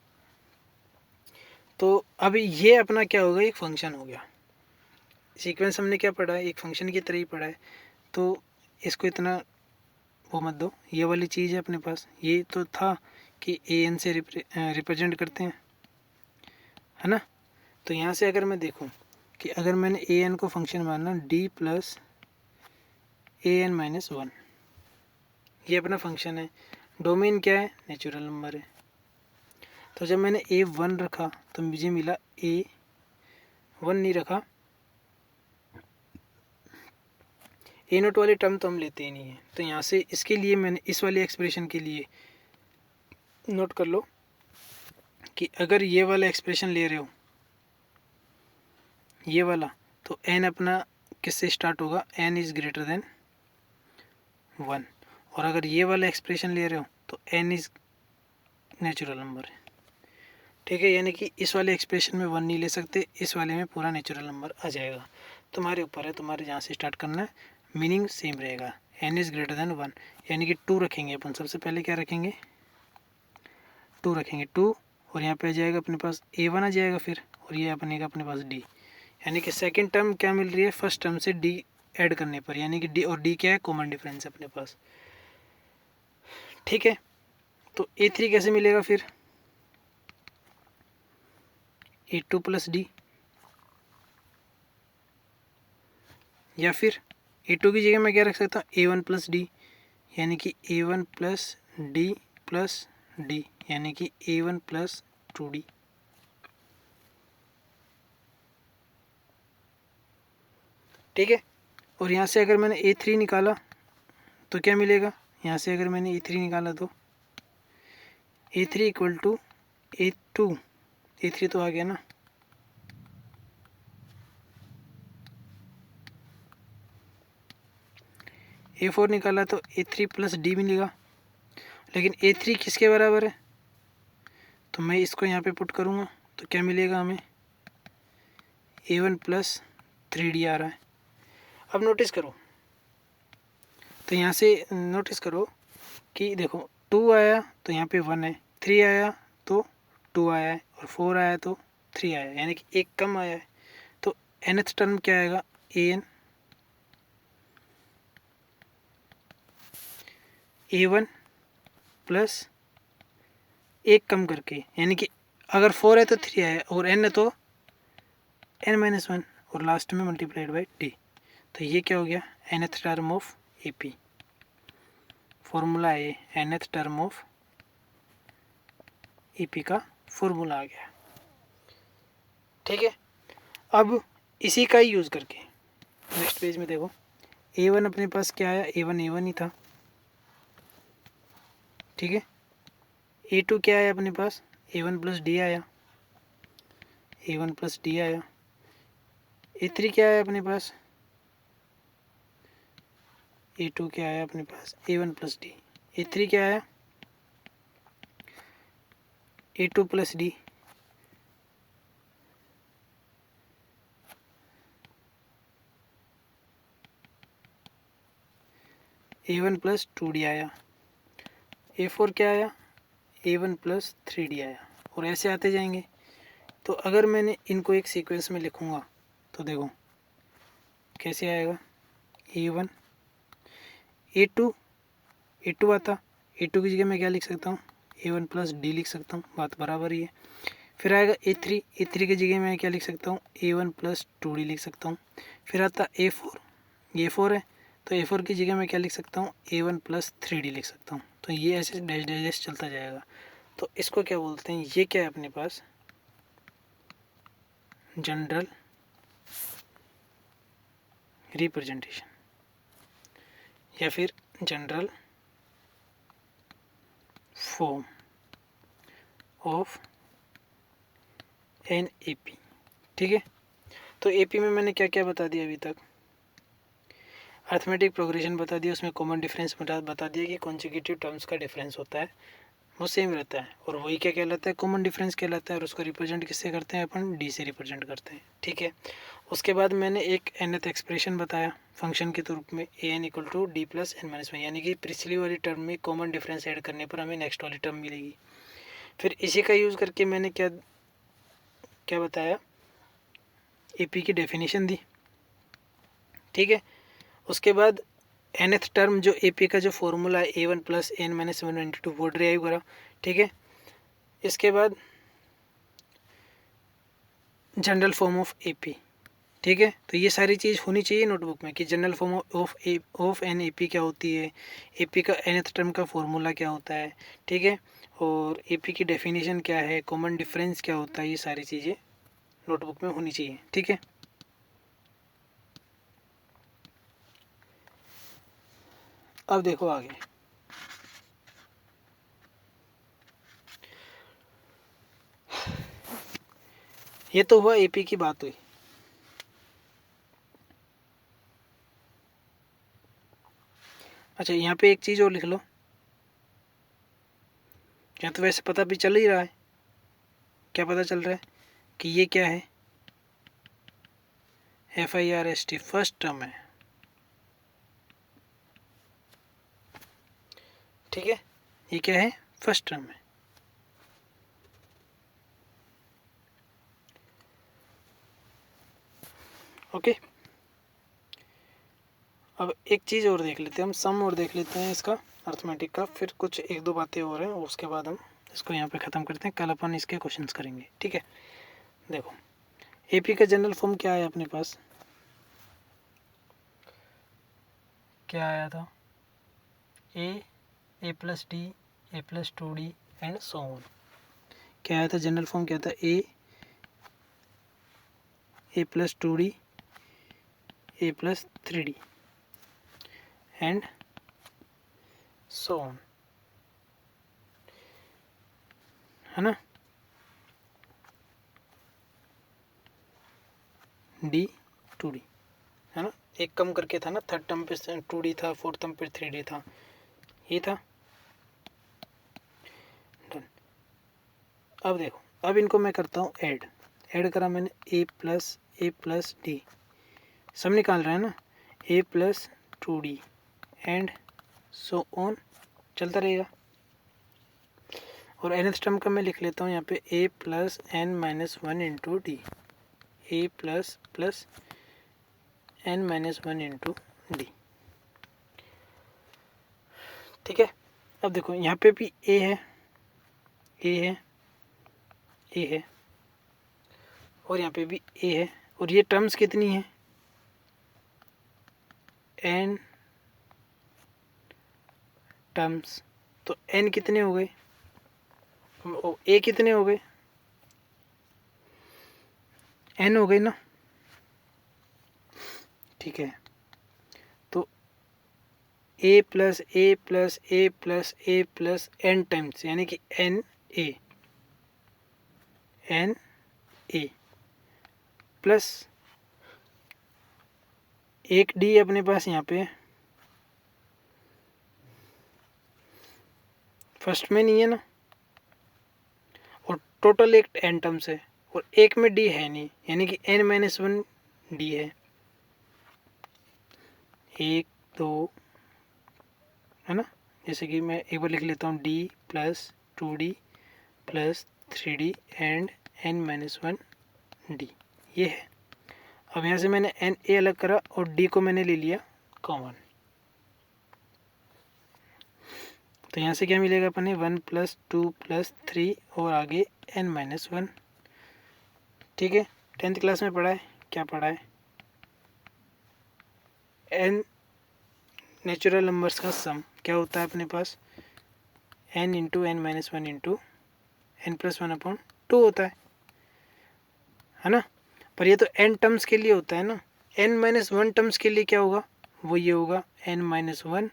तो अब ये अपना क्या होगा, एक फंक्शन हो गया। सीक्वेंस हमने क्या पढ़ा है, एक फंक्शन की तरह ही पढ़ा है, तो इसको इतना वो मत दो। ये वाली चीज़ है अपने पास, ये तो था कि an से रिप्रेजेंट करते हैं, है ना। तो यहाँ से अगर मैं देखूँ कि अगर मैंने an को फंक्शन माना d प्लस an माइनस 1, ये अपना फंक्शन है, डोमेन क्या है, नेचुरल नंबर है। तो जब मैंने a1 रखा तो मुझे मिला a1, नहीं रखा ए नोट वाली टर्म तो हम लेते ही नहीं है। तो यहाँ से इसके लिए मैंने इस वाली एक्सप्रेशन के लिए नोट कर लो कि अगर ये वाला एक्सप्रेशन ले रहे हो, ये वाला, तो एन अपना किससे स्टार्ट होगा, एन इज़ ग्रेटर देन 1। और अगर ये वाला एक्सप्रेशन ले रहे हो तो एन इज़ नेचुरल नंबर है, ठीक है। यानी कि इस वाले एक्सप्रेशन में 1 नहीं ले सकते, इस वाले में पूरा नेचुरल नंबर आ जाएगा। तुम्हारे ऊपर है, तुम्हारे जहाँ से स्टार्ट करना है, मीनिंग सेम रहेगा। एन इज़ ग्रेटर देन 1 यानी कि 2 रखेंगे अपन। सबसे पहले क्या रखेंगे, 2 रखेंगे, 2, और यहाँ पे आ जाएगा अपने पास A1 आ जाएगा फिर, और ये बनेगा अपने पास D। यानी कि सेकंड टर्म क्या मिल रही है, फर्स्ट टर्म से D ऐड करने पर, यानी कि D और D क्या है, कॉमन डिफरेंस है अपने पास, ठीक है। तो A3 कैसे मिलेगा फिर, A2 प्लस D, या फिर A2 की जगह मैं क्या रख सकता हूँ, A1 प्लस D, यानी कि A1 plus D plus D, यानी कि A1 प्लस 2D। ठीक है। और यहाँ से अगर मैंने A3 निकाला तो क्या मिलेगा, यहाँ से अगर मैंने A3 निकाला तो A3 equal to A2, A3 तो आ गया ना, A4 निकाला तो A3 प्लस D मिलेगा। लेकिन A3 किसके बराबर है, तो मैं इसको यहाँ पे पुट करूँगा तो क्या मिलेगा हमें, A1 प्लस 3D आ रहा है। अब नोटिस करो, तो यहाँ से नोटिस करो कि देखो 2 आया तो यहाँ पे 1 है, 3 आया तो 2 आया है, और 4 आया तो 3 आया है, यानी कि एक कम आया है। तो nth टर्म क्या आएगा, an, A1 प्लस एक कम करके, यानी कि अगर 4 है तो 3 आया, और n है तो n-1, और लास्ट में मल्टीप्लाइड बाई d। तो ये क्या हो गया, nth term of AP, formula है nth टर्म ऑफ AP का फॉर्मूला आ गया, ठीक है। अब इसी का ही यूज़ करके नेक्स्ट पेज में देखो, A1 अपने पास क्या आया, A1 ही था, ठीक है। A2 क्या आया अपने पास, A1 प्लस D आया, A1 प्लस D आया। A3 क्या आया अपने पास, A2 क्या आया अपने पास, A1 प्लस D। A3 क्या आया, A2 plus D। A1 plus 2D आया। A4 क्या आया, A1 प्लस 3D आया, और ऐसे आते जाएंगे। तो अगर मैंने इनको एक सीक्वेंस में लिखूँगा तो देखो कैसे आएगा, A1, A2 आता, A2 की जगह मैं क्या लिख सकता हूँ, A1 प्लस D लिख सकता हूँ, बात बराबर ही है। फिर आएगा A3 की जगह मैं क्या लिख सकता हूँ, A1 प्लस 2D लिख सकता हूँ। फिर आता A4, ये 4 है तो A4 की जगह मैं क्या लिख सकता हूँ, A1 प्लस 3D लिख सकता हूँ। तो ये ऐसे डैश डैश डैश चलता जाएगा। तो इसको क्या बोलते हैं, ये क्या है अपने पास, जनरल रिप्रेजेंटेशन, या फिर general form of an AP, ठीक है। तो AP में मैंने क्या क्या बता दिया अभी तक, अर्थमेटिक प्रोग्रेशन बता दिया, उसमें कॉमन डिफरेंस बता दिया कि कॉन्जिक्यूटिव टर्म्स का डिफरेंस होता है, वो सेम रहता है, और वही क्या कहलाता है, कॉमन डिफरेंस कहलाता है। और उसको रिप्रेजेंट किससे करते हैं अपन, D से रिप्रेजेंट करते हैं, ठीक है। उसके बाद मैंने एक nth एक्सप्रेशन बताया फंक्शन के रूप में, an equal to D plus n-1, यानी कि पिछली वाली टर्म में कॉमन डिफरेंस ऐड करने पर हमें नेक्स्ट वाली टर्म मिलेगी। फिर इसी का यूज़ करके मैंने क्या क्या बताया, AP की डेफिनेशन दी, ठीक है। उसके बाद nth टर्म जो AP का जो फॉर्मूला है A1 प्लस n-1 वो ड्राइव करा, ठीक है। इसके बाद जनरल फॉर्म ऑफ AP, ठीक है। तो ये सारी चीज़ होनी चाहिए नोटबुक में कि general form of an AP क्या होती है, AP का nth टर्म का फॉर्मूला क्या होता है, ठीक है, और AP की डेफिनेशन क्या है, कॉमन डिफरेंस क्या होता है, ये सारी चीज़ें नोटबुक में होनी चाहिए, ठीक है। अब देखो आगे, ये तो हुआ एपी की बात हुई। अच्छा यहाँ पे एक चीज़ और लिख लो, या तो वैसे पता भी चल ही रहा है, क्या पता चल रहा है कि ये क्या है, FIRST फर्स्ट टर्म है, ठीक है, ये क्या है, फर्स्ट टर्म है। ओके, अब एक चीज़ और देख लेते हैं हम, सम और देख लेते हैं इसका अर्थमेटिक का, फिर कुछ एक दो बातें और हैं, उसके बाद हम इसको यहाँ पे ख़त्म करते हैं, कल अपन इसके क्वेश्चंस करेंगे, ठीक है। देखो एपी का जनरल फॉर्म क्या है अपने पास, क्या आया था, A plus D, A plus 2D and so on. क्या आया था जनरल फॉर्म, क्या था, A plus 2D, A plus 3D and so on, है ना, D 2D, है ना, एक कम करके था ना, थर्ड टर्म पे 2D था, फोर्थ टर्म पे 3D था, ये था। डन। अब देखो, अब इनको मैं करता हूँ ऐड करा मैंने, ए प्लस डी, सब निकाल रहा है ना, A plus 2D and so on, चलता रहेगा। और nth टर्म का मैं लिख लेता हूँ यहाँ पे a plus n minus 1 into D, A plus plus n minus 1 into D, ठीक है। अब देखो यहाँ पे भी a है, a है, a है, और यहाँ पे भी a है, और ये टर्म्स कितनी है, n टर्म्स, तो n कितने हो गए, a कितने हो गए, n हो गए ना, ठीक है। तो a plus A plus A plus A plus n times, यानी कि n ए प्लस एक डी अपने पास यहाँ पे फर्स्ट में नहीं है ना, और टोटल एक n टर्म्स है, और एक में डी है नहीं, यानी कि n माइनस 1 डी है, 1 2, है ना। जैसे कि मैं एक बार लिख लेता हूँ, D plus 2D plus 3D and n minus 1 D, ये है। अब यहाँ से मैंने एन ए अलग करा और डी को मैंने ले लिया कॉमन, तो यहाँ से क्या मिलेगा अपने 1 प्लस 2 प्लस 3 और आगे n माइनस 1, ठीक है। 10th क्लास में पढ़ा है, क्या पढ़ा है, n नेचुरल नंबर्स का सम क्या होता है अपने पास, n into n minus 1 into n plus 1 upon 2 होता है ना। पर ये तो n टर्म्स के लिए होता है ना, n माइनस 1 टर्म्स के लिए क्या होगा, वो ये होगा n माइनस 1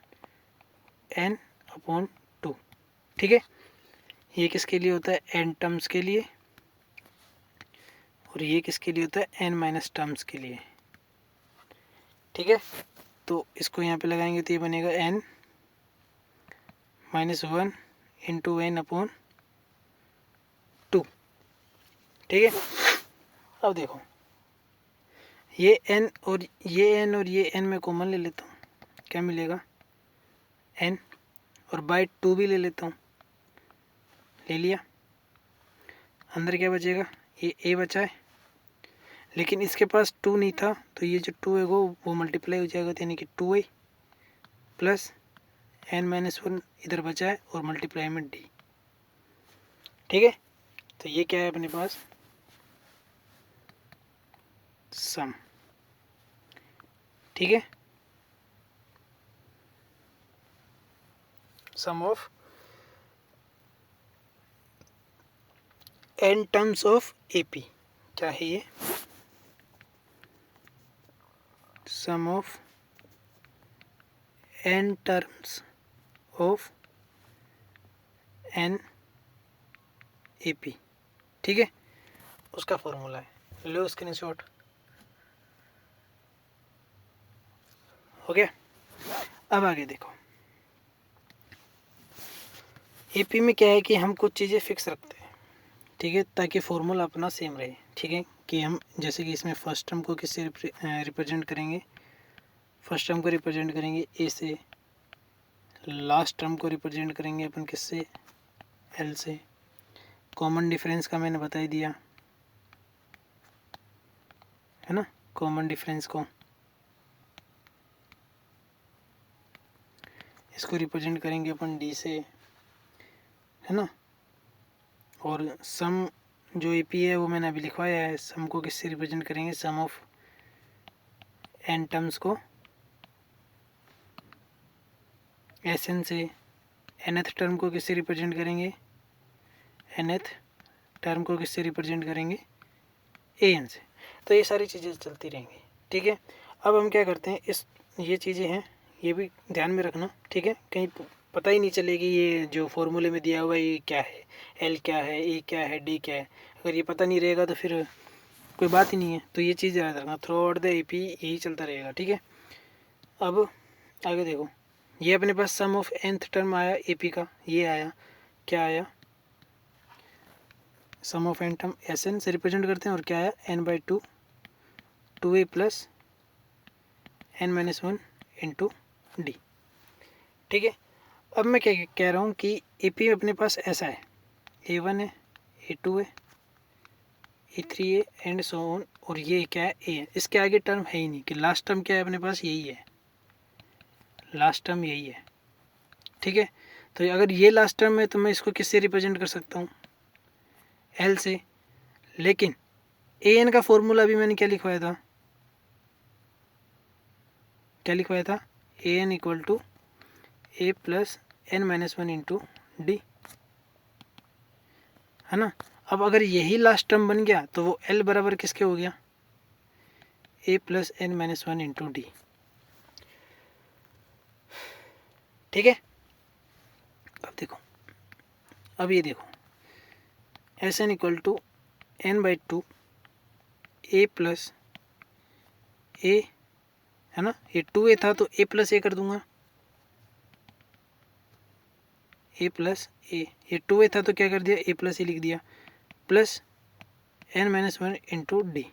n अपॉन 2, ठीक है। ये किसके लिए होता है, n टर्म्स के लिए, और ये किसके लिए होता है, n माइनस टर्म्स के लिए, ठीक है। तो इसको यहाँ पे लगाएंगे तो ये बनेगा n minus 1 into n upon 2, ठीक है। अब देखो ये n और ये n में कॉमन ले लेता हूँ, क्या मिलेगा, n, और बाई 2 भी ले लेता हूँ, ले लिया, अंदर क्या बचेगा, ये a बचा है, लेकिन इसके पास 2 नहीं था, तो ये जो 2 है वो मल्टीप्लाई हो जाएगा, यानी कि 2a प्लस n माइनस 1 इधर बचा है और मल्टीप्लाई में d, ठीक है। तो ये क्या है अपने पास, सम, ठीक है, sum of n terms of AP, क्या है ये, sum of n terms of N A P, ठीक है, उसका फॉर्मूला है, लो स्क्रीनशॉट। हो गया। अब आगे देखो, एपी में क्या है कि हम कुछ चीज़ें फिक्स रखते हैं, ठीक है, ताकि फॉर्मूला अपना सेम रहे, ठीक है, कि हम जैसे कि इसमें फर्स्ट टर्म को किससे रिप्रेजेंट करेंगे, फर्स्ट टर्म को रिप्रेजेंट करेंगे ए से, लास्ट टर्म को रिप्रेजेंट करेंगे अपन किससे, एल से, कॉमन डिफरेंस का मैंने बता ही दिया है ना, कॉमन डिफरेंस को इसको रिप्रेजेंट करेंगे अपन डी से, है ना, और सम जो एपी है वो मैंने अभी लिखवाया है, सम को किससे रिप्रेजेंट करेंगे, सम ऑफ एन टर्म्स को एस एन से, एनथ टर्म को किससे रिप्रेजेंट करेंगे, एनथ टर्म को किससे रिप्रेजेंट करेंगे, ए एन से। तो ये सारी चीज़ें चलती रहेंगी, ठीक है। अब हम क्या करते हैं, इस ये चीज़ें हैं, ये भी ध्यान में रखना, ठीक है, कहीं पता ही नहीं चलेगी ये जो फॉर्मूले में दिया हुआ है ये क्या है, एल क्या है, ए क्या है, डी क्या है, अगर ये पता नहीं रहेगा तो फिर कोई बात ही नहीं है। तो ये चीज़ याद रखना, through out the A P यही चलता रहेगा, ठीक है। अब आगे देखो, ये अपने पास सम ऑफ nth टर्म आया ए पी का, ये आया, क्या आया, sum of N term S N से रिप्रेजेंट करते हैं, और क्या आया, N by two, two A plus N minus one into D, ठीक है। अब मैं क्या कह रहा हूँ कि ए पी अपने पास ऐसा है, ए वन है, ए टू है, ए थ्री है, एंड सो ऑन, और ये क्या है, ए है, इसके आगे टर्म है ही नहीं, कि लास्ट टर्म क्या है अपने पास, यही है, लास्ट टर्म यही है, ठीक है। तो अगर ये लास्ट टर्म है तो मैं इसको किससे रिप्रेजेंट कर सकता हूँ, एल से, लेकिन ए एन का फॉर्मूला अभी मैंने क्या लिखवाया था, क्या लिखवाया था, A N equal to A plus N minus one into D, है ना। अब अगर यही लास्ट टर्म बन गया तो वो एल बराबर किसके हो गया, A plus N minus one into D, ठीक है। अब देखो, अब ये देखो, S N equal to N by two A plus A, है ना, ये टू ए था तो ए प्लस ए कर दूंगा, ए प्लस ए, ये टू ए था तो क्या कर दिया, ए प्लस ए लिख दिया, plus N minus one into D,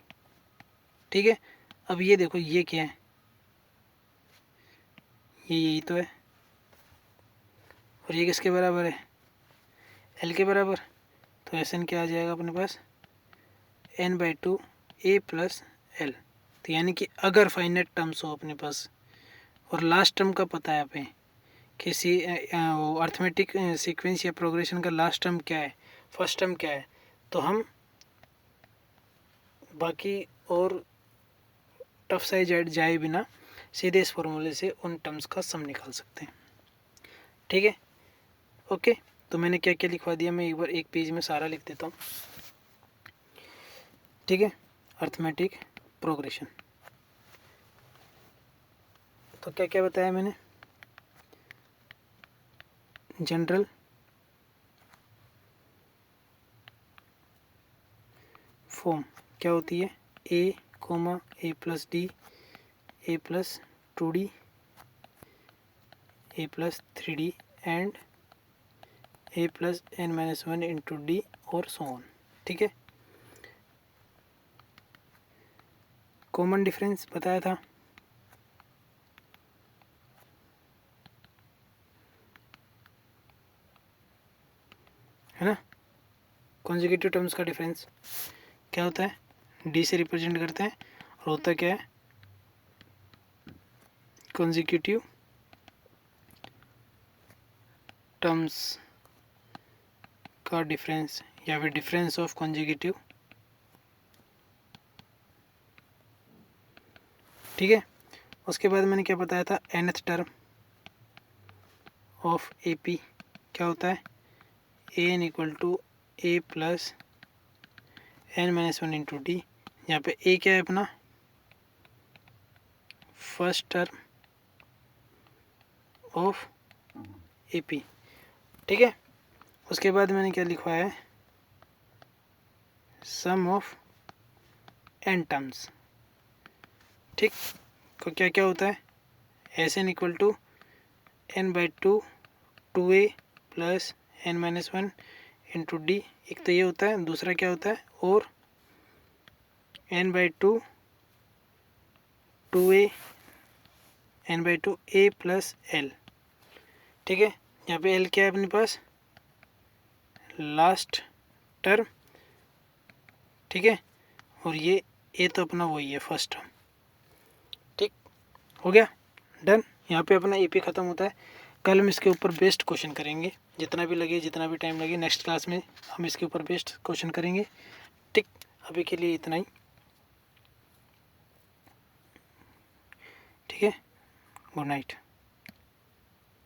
ठीक है। अब ये देखो, ये क्या है, ये यही तो है, और ये किसके बराबर है, एल के बराबर, तो एस एन क्या आ जाएगा अपने पास, N by two A plus L. तो यानी कि अगर फाइनाइट टर्म्स हो अपने पास और लास्ट टर्म का पता है हमें, किसी अर्थमेटिक सीक्वेंस या प्रोग्रेशन का लास्ट टर्म क्या है, फर्स्ट टर्म क्या है, तो हम बाकी और टफ साइज जाए बिना सीधे इस फॉर्मूले से उन टर्म्स का सम निकाल सकते हैं, ठीक है। ओके, तो मैंने क्या क्या लिखवा दिया, मैं एक बार एक पेज में सारा लिख देता हूँ, ठीक है। अर्थमेटिक प्रोग्रेशन, तो क्या क्या बताया मैंने, जनरल फॉर्म क्या होती है, A comma A plus D, A plus two D, A plus three D, and A plus N minus one into D, और सो ऑन, ठीक है। कॉमन डिफरेंस बताया था, है ना, कॉन्जिक्यूटिव टर्म्स का डिफरेंस क्या होता है, डी से रिप्रेजेंट करते हैं, और होता क्या है, कॉन्जिक्यूटिव टर्म्स का डिफरेंस, या फिर डिफरेंस ऑफ कॉन्जिक्यूटिव, ठीक है। उसके बाद मैंने क्या बताया था, nth term of A P क्या होता है, A N equal to A plus N minus one into D, यहाँ पे ए क्या है अपना, फर्स्ट टर्म ऑफ AP, ठीक है। उसके बाद मैंने क्या लिखवाया है, सम ऑफ n टर्म्स, ठीक। तो क्या क्या होता है, Sn equal to n/2 2a plus n-1 into d, एक तो ये होता है। दूसरा क्या होता है, और n/2 2a n/2 a plus l, ठीक है। यहाँ पे l क्या है अपने पास, लास्ट टर्म, ठीक है। और ये a तो अपना वही है फर्स्ट टर्म, ठीक हो गया, डन। यहाँ पे अपना AP ख़त्म होता है। कल हम इसके ऊपर बेस्ड क्वेश्चन करेंगे, जितना भी लगे, जितना भी टाइम लगे, नेक्स्ट क्लास में हम इसके ऊपर बेस्ड क्वेश्चन करेंगे, ठीक। अभी के लिए इतना ही, ठीक है। Good night.